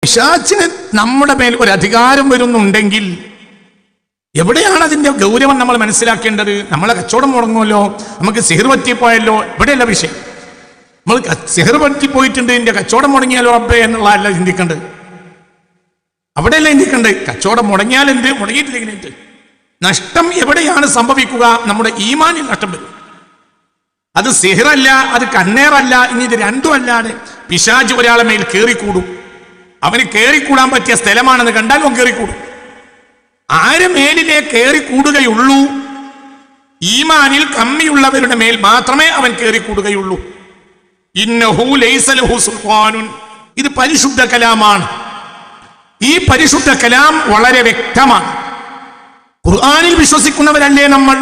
പിശാചിന് നമ്മുടെ മേൽ ഒരു അധികാരം വരുന്നുണ്ടെങ്കിൽ എവിടെയാണ് അതിന്റെ ഗൗരവം നമ്മൾ മനസ്സിലാക്കേണ്ടത്? നമ്മളെ കച്ചവടം മുടങ്ങുമല്ലോ, നമുക്ക് സിഹർ പറ്റിപ്പോയല്ലോ, ഇവിടെയല്ല വിഷയം. നമ്മൾ സിഹർ പറ്റിപ്പോയിട്ടുണ്ട്, എന്റെ കച്ചവടം മുടങ്ങിയാലോ റബ്ബേ എന്നുള്ളതല്ല ചിന്തിക്കേണ്ടത്. അവിടെയല്ല ചിന്തിക്കേണ്ടത്. കച്ചവടം മുടങ്ങിയാൽ എന്ത്, മുടങ്ങിയിട്ടില്ലെങ്കിൽ എന്ത്. നഷ്ടം എവിടെയാണ് സംഭവിക്കുക? നമ്മുടെ ഈമാനിൽ നഷ്ടം വരും. അത് സിഹറല്ല, അത് കണ്ണേറല്ല, ഇനി ഇത് രണ്ടും അല്ലാതെ പിശാച് ഒരാളെ മേൽ കയറിക്കൂടും. അവന് കയറിക്കൂടാൻ പറ്റിയ സ്ഥലമാണെന്ന് കണ്ടാൽ അവൻ കയറിക്കൂടും. ആര് മേലിലെ കയറിക്കൂടുകയുള്ളൂ? ഈമാനിൽ കമ്മിയുള്ളവരുടെ മേൽ മാത്രമേ അവൻ കയറിക്കൂടുകയുള്ളൂ. ഇന്നഹു ലൈസ ലഹു സുൽത്താനുൻ. ഇത് പരിശുദ്ധ കലാമാണ്. ഈ പരിശുദ്ധ കലാം വളരെ വ്യക്തമാണ്. ഖുർആനിൽ വിശ്വസിക്കുന്നവരല്ലേ നമ്മൾ?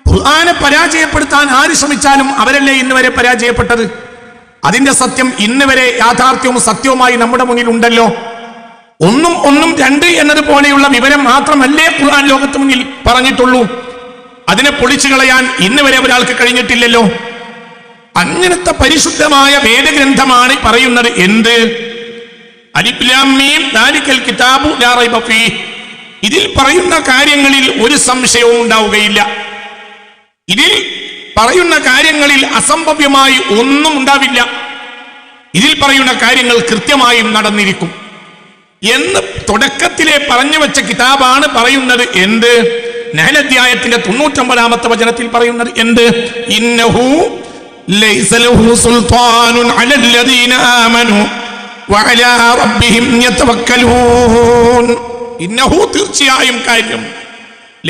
ഖുർആനെ പരാജയപ്പെടുത്താൻ ആര് ശ്രമിച്ചാലും അവരല്ലേ ഇന്ന് വരെ പരാജയപ്പെട്ടത്? അതിന്റെ സത്യം ഇന്ന് വരെ യാഥാർത്ഥ്യവും സത്യവുമായി നമ്മുടെ മുന്നിൽ ഉണ്ടല്ലോ. ഒന്നും രണ്ട് എന്നതുപോലെയുള്ള വിവരം മാത്രമല്ലേ ഖുർആൻ ലോകത്ത് മുന്നിൽ പറഞ്ഞിട്ടുള്ളൂ. അതിനെ പൊളിച്ചു കളയാൻ ഇന്ന് വരെ ഒരാൾക്ക് കഴിഞ്ഞിട്ടില്ലല്ലോ. അങ്ങനത്തെ പരിശുദ്ധമായ വേദഗ്രന്ഥമാണ് പറയുന്നത്. എന്ത്? അലിഫ് ലാം മീം ദാലിക്കൽ കിതാബു ലാ റൈബ ഫീഹ്. ഇതിൽ പറയുന്ന കാര്യങ്ങളിൽ ഒരു സംശയവും ഉണ്ടാവുകയില്ല. ഇതിൽ പറയുന്ന കാര്യങ്ങളിൽ അസംഭവ്യമായി ഒന്നും ഉണ്ടാവില്ല. ഇതിൽ പറയുന്ന കാര്യങ്ങൾ കൃത്യമായും നടന്നിരിക്കും എന്ന് തുടക്കത്തിലെ പറഞ്ഞു വെച്ച കിതാബാണ് പറയുന്നത്. എന്ത്? നഹ്ൽ അധ്യായത്തിന്റെ 99-ാമത്തെ വചനത്തിൽ പറയുന്നത് എന്ത്? ഇന്നഹു ലൈസ ലഹു സുൽത്താനുൻ അലല്ലദീന ആമനു വഅലാ റബ്ബിഹിം യതവക്കലൂൻ. ഇന്നഹു തീർച്ചയായും കാര്യം,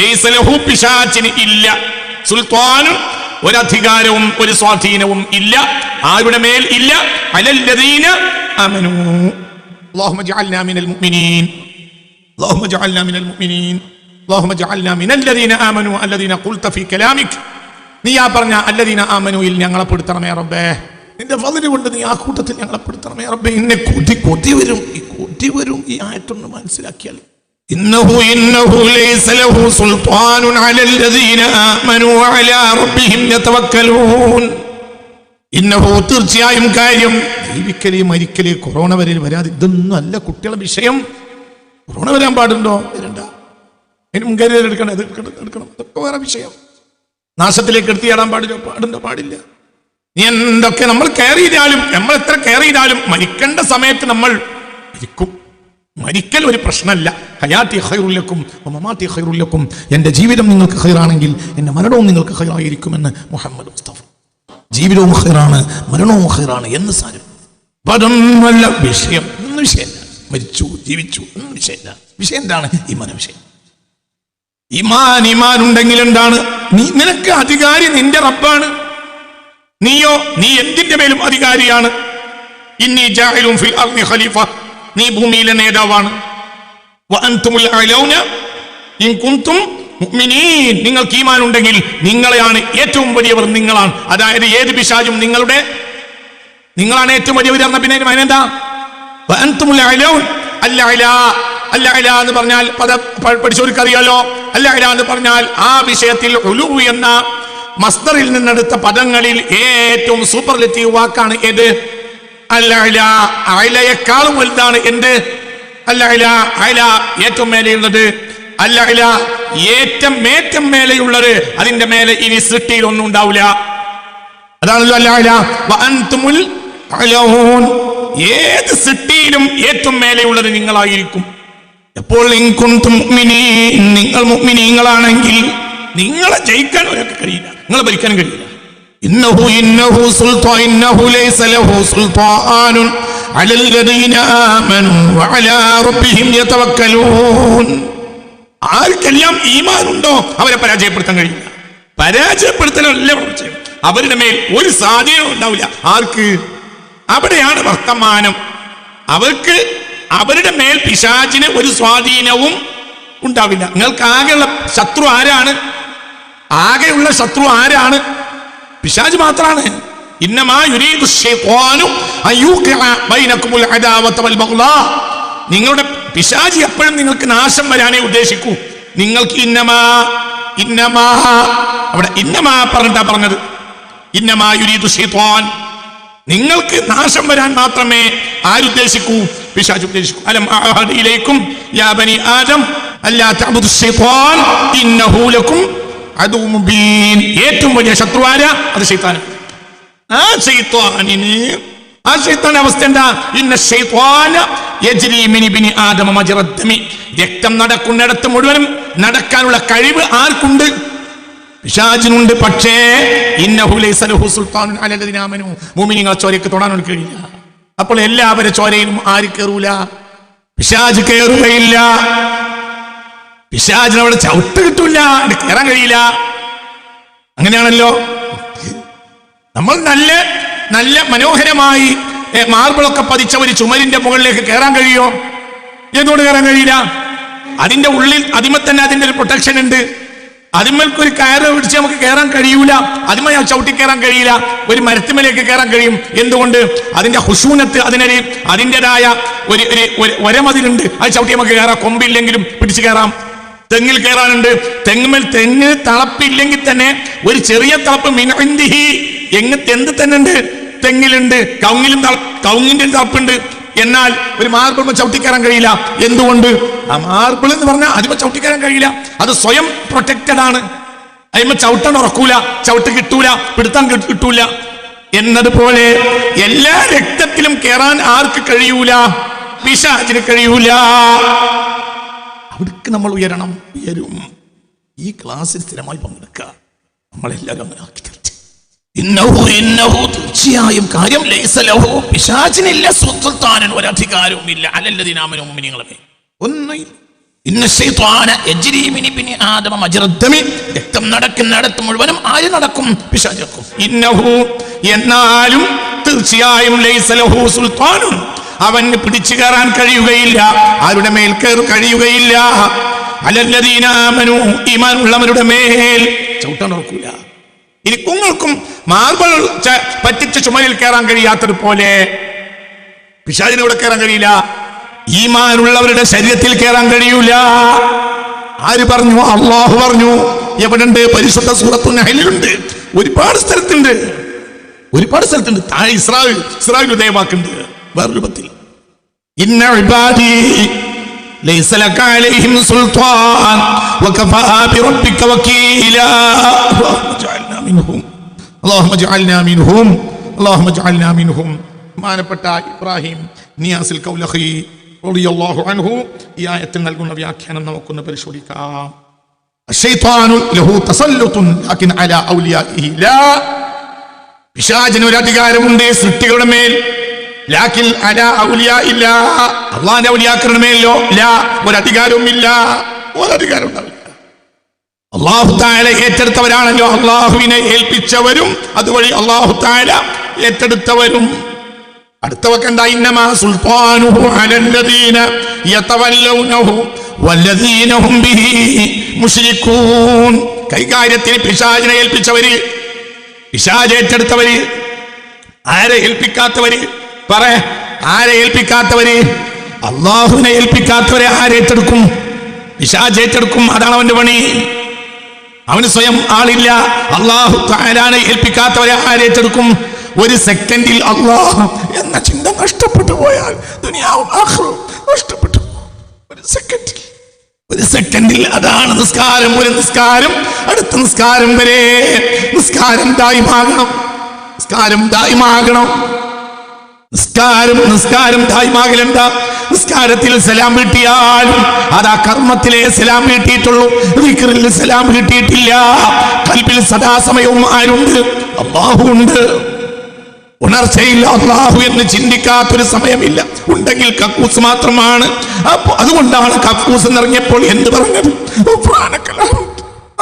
ലൈസ ലഹു പിശാചിന് ഇല്ല, സുൽത്താനും ഒരധികാരവും ഒരു സ്വാധീനവും ഇല്ല. ആരുടെ മേൽ ഇല്ല? അലല്ലദീന ആമനൂ. اللهم اجعلنا من المؤمنين اللهم اجعلنا من المؤمنين اللهم اجعلنا من الذين آمنوا الذين قلت في كلامك. നീ ആ പറഞ്ഞ അല്ലദീന ആമനുവിൽ ഞങ്ങളെ പെടുത്തണമേ റബ്ബേ. നിന്റെ ഫളിൽ കൊണ്ട് നീ ആ കൂട്ടത്തിൽ ഞങ്ങളെ പെടുത്തണമേ റബ്ബേ. ഇന്നെ കൊതി വരും ഈ ആയത്തൊന്ന് മനസ്സിലാക്കിയാൽ. ഇന്നഹു ലൈസ ലഹു സുൽത്താനുൻ അലല്ലദീന ആമനു വഅലാ റബ്ബിഹിം യതവക്കലൂൻ. ഇന്നഹു തീർച്ചയായും കാര്യം, ജീവിക്കല് മരിക്കല് കൊറോണ വരെ വരാതെ ഇതൊന്നും അല്ല കുട്ടികളുടെ വിഷയം. കൊറോണ വരാൻ പാടുണ്ടോ? വരണ്ട. അതിന് മുൻകരുതൽ എടുക്കണം. അതൊക്കെ വേറെ വിഷയം. നാശത്തിലേക്ക് എടുത്തിയാടാൻ പാടില്ല. നീ എന്തൊക്കെ നമ്മൾ കെയർ ചെയ്താലും, നമ്മൾ എത്ര കെയർ ചെയ്താലും മരിക്കേണ്ട സമയത്ത് നമ്മൾ മരിക്കും. മരിക്കൽ ഒരു പ്രശ്നമല്ല. ഹയാത്തി ഖൈറുൽ ലക്കും വമമാതി ഖൈറുൽ ലക്കും. എൻ്റെ ജീവിതം നിങ്ങൾക്ക് ഖൈറാണെങ്കിൽ എൻ്റെ മരണവും നിങ്ങൾക്ക് ഖൈറായിരിക്കുമെന്ന് മുഹമ്മദ് മുസ്തഫ. ജീവിതവും ഖൈറാണ്, മരണവും ഖൈറാണ് എന്ന് സാരം. അതൊന്നുമല്ല വിഷയം. ഒന്നും വിഷയമല്ല. മരിച്ചു ജീവിച്ചു ഒന്നും വിഷയമല്ല. വിഷയം എന്താണ്? ഈമാൻ വിഷയം. ഈമാൻ ഉണ്ടെങ്കിൽ എന്താണ്? നിനക്ക് അധികാരി നിന്റെ റബ്ബാണ്. നീ എന്തിന്റെ മേലും അധികാരിയാണ്. ഇന്നി ജാഇലുൻ ഫിൽ അർളി ഖലീഫ. നീ ഭൂമിയിലെ നേതാവാണ്. വഅൻതുമുൽ അലൗന ഇൻ കുൻതും മുഅ്മിനീൻ. നിങ്ങൾക്ക് ഈമാൻ ഉണ്ടെങ്കിൽ നിങ്ങളെയാണ് ഏറ്റവും വലിയവർ. നിങ്ങളാണ്, അതായത് ഏത് പിശാചും നിങ്ങളാണ് ഏറ്റവും വലിയവർ. പിന്നെ അതിനെന്താ? വഅൻതുമുൽ അലൗൻ. അല്ല എന്ന് പറഞ്ഞാൽ പഠിച്ചവർക്ക് അറിയാലോ. അല്ല എന്ന് പറഞ്ഞാൽ ആ വിഷയത്തിൽ ഉലൂ എന്ന മസ്ദറിൽ നിന്നെടുത്ത പദങ്ങളിൽ ഏറ്റവും സൂപ്പർലേറ്റീവ് വാക്കാണ് ഏത്? അലയേക്കാളും വലുതാണ് എന്ത്? അല ഏറ്റവും മേലെയുള്ളത്. ഏറ്റവും മേലെയുള്ളത്. അതിന്റെ മേലെ ഇനി സൃഷ്ടിയിൽ ഒന്നും ഉണ്ടാവില്ല. അതാണല്ലോ അൻതുമുൽ അലൗൻ. ഏത് സൃഷ്ടിയിലും ഏറ്റവും മേലെയുള്ളത് നിങ്ങളായിരിക്കും. എപ്പോൾ നിങ്ങൾ മുഅ്മിനീങ്ങളാണെങ്കിൽ നിങ്ങളെ ജയിക്കാൻ ഒരാൾക്ക് കഴിയില്ല, നിങ്ങളെ ഭരിക്കാനും കഴിയില്ല. ഇന്നഹു ലൈസ ലഹു സുൽത്താനുൻ അലല്ലദീന ആമനു വഅലാ റബ്ബിഹിം യതവക്കലൂൻ. ആർക്കെല്ലാം ഈമാനുണ്ടോ അവരെ പരാജയപ്പെടുത്താൻ കഴിയില്ല. പരാജയപ്പെടുത്തലല്ല വിഷയം. അവരുടെ മേൽ ഒരു സ്വാധീനവും ഉണ്ടാവില്ല. ആർക്ക്? അവിടെയാണ് വർത്തമാനം. അവരുടെ മേൽ പിശാചിന് ഒരു സ്വാധീനവും ഉണ്ടാവില്ല. നിങ്ങൾക്ക് ആകെയുള്ള ശത്രു ആരാണ്? പിശാച് മാത്രമാണ്. ഇന്നമാ യുരീദു ശൈത്വാനു അയ്യൂഖിഅ ബൈനകുമുൽ അദാവത വൽ ബഗ്ളാ. നിങ്ങളുടെ പിശാച് എപ്പോഴും നിങ്ങൾക്ക് നാശം വരാനേ ഉദ്ദേശിക്കൂ. നിങ്ങൾക്ക് ഇന്നമാ അവിടെ ഇന്നമാ പറഞ്ഞത്. ഇന്നമാ യുരീദു ശൈത്വാൻ. നിങ്ങൾക്ക് നാശം വരാൻ മാത്രമേ ആരുദ്ദേശിക്കൂ? പിശാച് ഉപദേശിക്കും. അലം അഅഹദ് ഇലൈക്കും യാ ബനി ആദം അല്ലാ തഅബുദു ശൈത്വാൻ ഇന്നഹു ലക്കും അദുവ്വുൻ മുബീൻ. ഏറ്റവും വലിയ ശത്രു ആരാ? അത് ശൈത്താൻ. ആ ശൈത്താന്റെ അവസ്ഥ എന്താ? ഇന്ന ശൈത്വാന യജ്രി മിൻ ഇബ്നി ആദമ മജ്റദ് ദമി. രക്തം നടക്കുന്നിടത്ത് മുഴുവനും നടക്കാനുള്ള കഴിവ് ആർക്കുണ്ട്? പിശാചിനുണ്ട്. പക്ഷേ ഇന്നഹു ലൈസ ലഹു സുൽത്താനുൻ അലല്ലദീന ആമനൂ, മുഅ്മിനീങ്ങളെ ചോരയ്ക്ക് തൊടാൻ കഴിയില്ല. അപ്പോൾ എല്ലാവരുടെ ചോരയിലും ആര് കയറൂല? പിശാച് കയറുകയില്ല. പിശാചിന് അവിടെ ചവിട്ട് കിട്ടൂല, കയറാൻ കഴിയില്ല. അങ്ങനെയാണല്ലോ. നമ്മൾ നല്ല നല്ല മനോഹരമായി മാർബിളൊക്കെ പതിച്ച ഒരു ചുമരിന്റെ മുകളിലേക്ക് കയറാൻ കഴിയോ? എന്തുകൊണ്ട് കയറാൻ കഴിയില്ല? അതിന്റെ ഉള്ളിൽ അതിമ തന്നെ അതിന്റെ ഒരു പ്രൊട്ടക്ഷൻ ഉണ്ട്. അതിമൽക്കൊരു കയറ് പിടിച്ച് നമുക്ക് കയറാൻ കഴിയൂല. അതിമ ചവിട്ടി കയറാൻ കഴിയില്ല. ഒരു മരത്തുമലേക്ക് കയറാൻ കഴിയും. എന്തുകൊണ്ട്? അതിന്റെ ഹുഷൂനത്ത്, അതിൻ്റെതായ ഒരു ഒരമതിലുണ്ട്. അത് ചവിട്ടി നമുക്ക് കയറാം. കൊമ്പില്ലെങ്കിലും പിടിച്ചു കയറാം. തെങ്ങിൽ കയറാനുണ്ട്. തെങ്ങിന് തളപ്പില്ലെങ്കിൽ തന്നെ ഒരു ചെറിയ തളപ്പ് മിനഹിന്ദിഹി എന്ത് തന്നെ ഉണ്ട്, തെങ്ങിലുണ്ട്. കൗങ്ങിന്റെ തളപ്പുണ്ട്. എന്നാൽ ഒരു മാർബിൾ ചവിട്ടിക്കയറാൻ കഴിയില്ല. എന്തുകൊണ്ട്? ആ മാർബിൾ എന്ന് പറഞ്ഞാൽ അതിമ ചവിട്ടിക്കയറാൻ കഴിയില്ല. അത് സ്വയം പ്രൊട്ടക്റ്റഡ് ആണ്. അതിമ ചവിട്ടാൻ ഉറക്കൂല, ചവിട്ട് കിട്ടൂല, പിടുത്താൻ കിട്ടൂല. എന്നതുപോലെ എല്ലാ രക്തത്തിലും കയറാൻ ആർക്ക് കഴിയൂല? പിശാചിന് കഴിയൂല. അവിടേക്ക് നമ്മൾ ഉയരും. ഈ ക്ലാസ്സിൽ സ്ഥിരമായി പങ്കെടുക്കുക. നമ്മളെല്ലാവരും അങ്ങനെ ആക്കി തീർച്ചു. തീർച്ചയായും കാര്യം പിശാചിനില്ല, സുൽത്താനൻ ഒരധികാരവും ഇല്ല. അലല്ലദീന ആമനൂ, മുഅ്മിനീങ്ങളെ ഒന്നുമില്ല. ഇന്ന ശൈത്വാന യജ്രി മിൻ ഇബ്നി ആദമ മജ്റദ് ദമി. രക്തം നടക്കുന്നിടത്ത് മുഴുവനും ആര് നടക്കും? പിശാച് നടക്കും. ഇന്നഹു എന്നാലും തീർച്ചയായും ലൈസ ലഹു സുൽത്താനുൻ, അവന് പിടിച്ചു കയറാൻ കഴിയുകയില്ല. ആരുടെ മേൽ കഴിയുകയില്ല? അലല്ലദീന ആമനൂ, ഈമാനുള്ളവരുടെ മേൽ ചവിട്ടാൻ നോക്കൂല. ഇനി കുങ്ങൾക്കും മാർബിൾ പറ്റിച്ച ചുമരിൽ കയറാൻ കഴിയാത്തതുപോലെ പിശാചിന് ഇവിടെ കയറാൻ കഴിയില്ല. ഈമാനുള്ളവരുടെ ശരീരത്തിൽ കയറാൻ കഴിയൂല. ആര് പറഞ്ഞു? അല്ലാഹു പറഞ്ഞു. എവിടെയുണ്ട്? പരിശുദ്ധ സൂറത്തുൻ നഹ്ലിലുണ്ട്. ഒരുപാട് സ്ഥലത്തുണ്ട്. താഴെ ഇസ്രായേൽ ഉദയമാക്കുന്നുണ്ട് വേറെ രൂപത്തിൽ. ഇന്ന ഇബാദി ലൈസ ലക അലൈഹിം സുൽത്താൻ വകഫാ ബിറബ്ബിക വകീലാ അല്ലാഹുമ്മ ജഅൽനാ മിൻഹും. മാനപ്പെട്ട ഇബ്രാഹിം നിയാസിൽ കൗലഖി റളിയല്ലാഹു അൻഹു ഈ ആയത്തിൽ നൽകുന്ന വ്യാഖ്യാനം നമുക്കൊന്ന് പരിശോധിക്കാം. അശ്ശൈത്വാനു ലഹു തസല്ലുതുൻ ലകിൻ അലാ ഔലിയാഇഹി ലാ. പിശാചിന് ഒരു അധികാരമുണ്ട് സൃഷ്ടികളുടെ മേൽ. ലാകിൻ അലാ ഔലിയാഇല്ല, അല്ലാഹുവിന്റെ ഔലിയാക്കളുടെ മേലോ ലാ, ഒരു അധികാരവും ഇല്ല. ഒരധികാരം ഉണ്ടാവില്ല. അല്ലാഹു തആല ഏറ്റെടുത്തവരാണല്ലോ അല്ലാഹുവിനെ ഏൽപ്പിച്ചവരും അതുവഴി അല്ലാഹു തആല ഏറ്റെടുത്തവരും. അടുത്ത വക്കണ്ട ഇന്നമാ സുൽത്താനുഹു അലല്ലദീന യതവല്ലൗനഹു വല്ലദീന ഹും ബിഹി മുശ്രികൂൻ. കൈകാര്യത്തിൽ പിശാചിനെ ഏൽപ്പിച്ചവര്, പിശാച് ഏറ്റെടുത്തവര്, ആരെ ഏൽപ്പിക്കാത്തവര്? ആരെ ഏൽപ്പിക്കാത്തവര്? അല്ലാഹുവിനെ ഏൽപ്പിക്കാത്തവരെ ആരേറ്റെടുക്കും? പിശാച് ഏറ്റെടുക്കും. അതാണ് അവന്റെ പണി. അവന് സ്വയം ആളില്ല. അല്ലാഹു തആലാനെ ഏൽപ്പിക്കാത്തവരെ ആരേറ്റെടുക്കും? ഒരു സെക്കൻഡിൽ അല്ലാഹ് എന്ന ചിന്ത നഷ്ടപ്പെട്ടു പോയാൽ ദുനിയാവും ആഖിറവും നഷ്ടപ്പെട്ടു. ഒരു സെക്കൻഡിൽ അതാണ് നിസ്കാരം. ഒരു നിസ്കാരം അടുത്ത നിസ്കാരം വരെ നിസ്കാരം ദായിമാകണം. നിസ്കാരം ദായിമാകലെന്ത? നിസ്കാരത്തിൽ സലാം കിട്ടിയാലും അത് ആ കർമ്മത്തിലെ സലാം കിട്ടിയിട്ടുള്ളൂ. ദിക്റിൽ സലാം കിട്ടിയിട്ടില്ല. ഖൽബിൽ സദാസമയവും ആരുണ്ട്? അല്ലാഹു ഉണ്ട്. ഉണർച്ചയിൽ അല്ലാഹു എന്ന് ചിന്തിക്കാത്തൊരു സമയമില്ല. ഉണ്ടെങ്കിൽ കക്കൂസ് മാത്രമാണ്. അപ്പൊ അതുകൊണ്ടാണ് കക്കൂസ് നിറഞ്ഞപ്പോൾ എന്ത് പറഞ്ഞത്?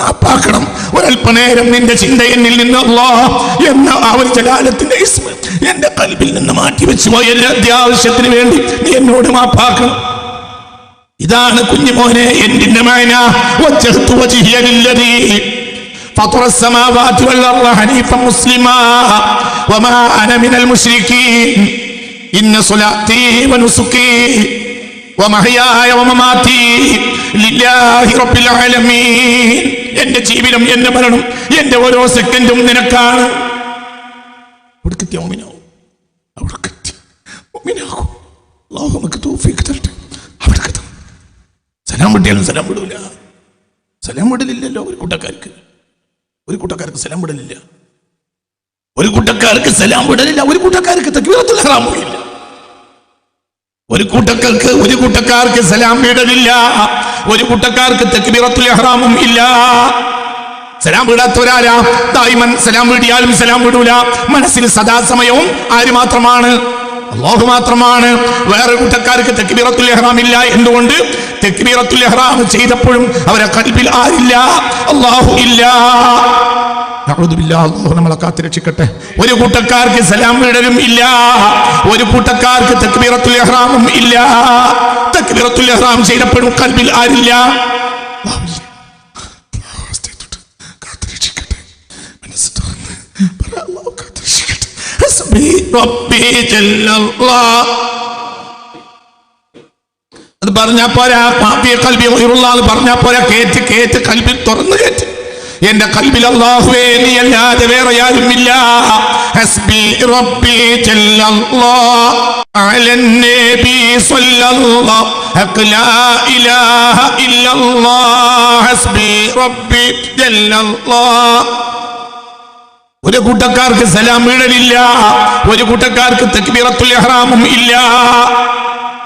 ആപ്പാക്കണം. ഒരല്പനേരം നിന്റെ ചിന്ത എന്നിൽ നിന്ന് അല്ലാഹ് എന്ന ആ ഒരു ജലാലത്തിന്റെ ഇസ്മ എന്റെ ഖൽബിൽ നിന്ന് മാറ്റി വെച്ചു പോയ അത്യാവശ്യത്തിന് വേണ്ടി നീ എന്നോട് മാപ്പാക്കണം. ഇതാണ് കുഞ്ഞുമോനെ എന്തിന്റെ മാന. വജ്ജഹ്തു വജ്ഹിയ ലില്ലദീ ഫതറ അസ്സമാവാതി വൽ അർള ഹനീഫൻ മുസ്ലിമാ വമാ അന മിനൽ മുശ്രികീൻ ഇന്ന സ്വലാത്തി വനുസുകി വമഹയായ വമമാതി ലില്ലാഹി റബ്ബിൽ ആലമീൻ. എന്റെ ജീവിതം, എന്റെ മരണം, എന്റെ ഓരോ സെക്കൻഡും നിനക്കാണ്. അല്ലാഹു നമുക്ക് തൗഫീഖ് തരട്ടെ. അവിടെ സലാം വിട്ടിയാലും സലാം വിടൂല. സലാം വിടലില്ലല്ലോ ഒരു കൂട്ടക്കാർക്ക് സലാം വിടലില്ല. ഒരു കൂട്ടക്കാർക്ക് സലാം വിടലില്ല. ഒരു കൂട്ടക്കാർക്ക് തക്ബീറത്തുൽ ഇഹ്റാം ഇല്ല. ഒരു കൂട്ടക്കാർക്ക് സലാം വിടലില്ല. ഒരു കൂട്ടക്കാർക്ക് തക്ബീറത്തുൽ ഇഹ്റാമും ഇല്ല. സലാം വിടാത്തവരാരാ? ദായിമൻ സലാം വിടിയാലും സലാം വിടൂല. മനസ്സിൽ സദാസമയവും ആര് മാത്രമാണ്? അല്ലാഹു മാത്രമാണ്. വേറെ കൂട്ടക്കാർക്ക് തക്ബീറത്തുൽ ഇഹ്റാം ഇല്ല. എന്തുകൊണ്ട്? തക്ബീറത്തുൽ ഇഹ്റാം ചെയ്തപ്പോഴും അവരെ ഖൽബിൽ ആരില്ല? അല്ലാഹു ഇല്ല. നഊദു ബില്ലാഹ്, അല്ലാഹു നമ്മളെ കാത്തുരക്ഷിക്കട്ടെ. ഒരു കൂട്ടക്കാർക്ക് സലാം വിടലും ഇല്ല. ഒരു കൂട്ടക്കാർക്ക് തക്ബീറത്തുൽ ഇഹ്റാമും ഇല്ല. തക്ബീറത്തുൽ ഇഹ്റാം ചെയ്തപ്പോഴും ഖൽബിൽ ആരില്ല? അത് പറഞ്ഞാ പോരാ. പറഞ്ഞാ പോരാ. കേറ്റ് കൽബിൽ തുറന്നു കേറ്റ്. എന്റെ കൽബിൽ അല്ലാഹുവേ നീ അല്ലാതെ വേറെ ആരുമില്ല. ഹസ്ബി റബ്ബി ജല്ലല്ലാഹ് അലൻ നബി സ്വല്ലല്ലാഹു ലാ ഇലാഹ ഇല്ലല്ലാഹ് ഹസ്ബി റബ്ബി ജല്ലല്ലാഹ്. ഒരു കൂട്ടക്കാർക്ക് സലാം വീഴലില്ല. ഒരു കൂട്ടക്കാർക്ക് തക്ബീറത്തുൽ ഇഹ്റാമും ഇല്ല.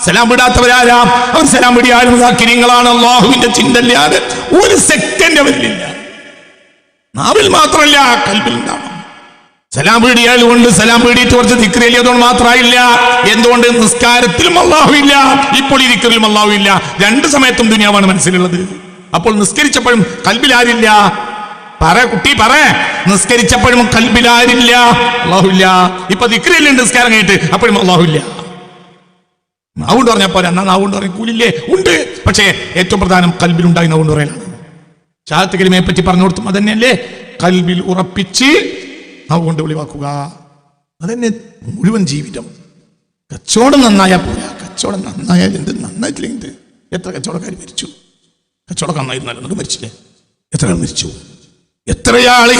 സലാം വിടാത്തവരാരാ? അവർ സലാം വിടിയാലും സാക്കിര്യങ്ങളാണ്. അല്ലാഹുവിന്റെ ചിന്തയില്ലാതെ ഒരു സെക്കൻഡ് അവരിലില്ല. നാവിൽ മാത്രമല്ല, കൽബിൽ ഉണ്ടാവണം. സലാം വീടിയാലും കൊണ്ട് സലാം വീടിയിട്ട് കുറച്ച് ദിക്ർ ചൊല്ലിയതുകൊണ്ട് മാത്രമായില്ല. എന്തുകൊണ്ട്? നിസ്കാരത്തിലും അല്ലാഹു ഇല്ല, ഇപ്പോൾ ഈ ദിക്റിലും അല്ലാഹു ഇല്ല. രണ്ട് സമയത്തും ദുനിയാവാണ് മനസ്സിലുള്ളത്. അപ്പോൾ നിസ്കരിച്ചപ്പോഴും കൽബിൽ ആരില്ല? പറ കുട്ടി പറ. നിസ്കരിച്ചപ്പോഴും കൽബിൽ ആരില്ല? അല്ലാഹു ഇല്ല. ഇപ്പൊ ദിക്റില്ലേ നിസ്കാരം കഴിഞ്ഞിട്ട്, അപ്പോഴും അല്ലാഹു ഇല്ല. നാവുകൊണ്ട് പറഞ്ഞാൽ പോരാ. എന്നാ നാവുകൊണ്ട് പറയും കൂലില്ലേ? ഉണ്ട്. പക്ഷേ ഏറ്റവും പ്രധാനം കൽബിലുണ്ടായി നാവുകൊണ്ട് പറയലാണ്. ഷഹാദത്ത് കലിമയെ പറ്റി പറഞ്ഞു കൊടുത്തും അതന്നെയല്ലേ? കൽബിൽ ഉറപ്പിച്ച് നാവുകൊണ്ട് ഒളിവാക്കുക. അതന്നെ മുഴുവൻ ജീവിതം. കച്ചവടം നന്നായാൽ പോരാ. കച്ചവടം നന്നായാൽ എന്ത്? നന്നായിട്ടില്ലെങ്കിൽ എത്ര കച്ചവടക്കാർ മരിച്ചു? കച്ചവടം നന്നായിരുന്നല്ലോ, മരിച്ചില്ലേ? എത്ര ആൾ മരിച്ചു? എത്രയാള്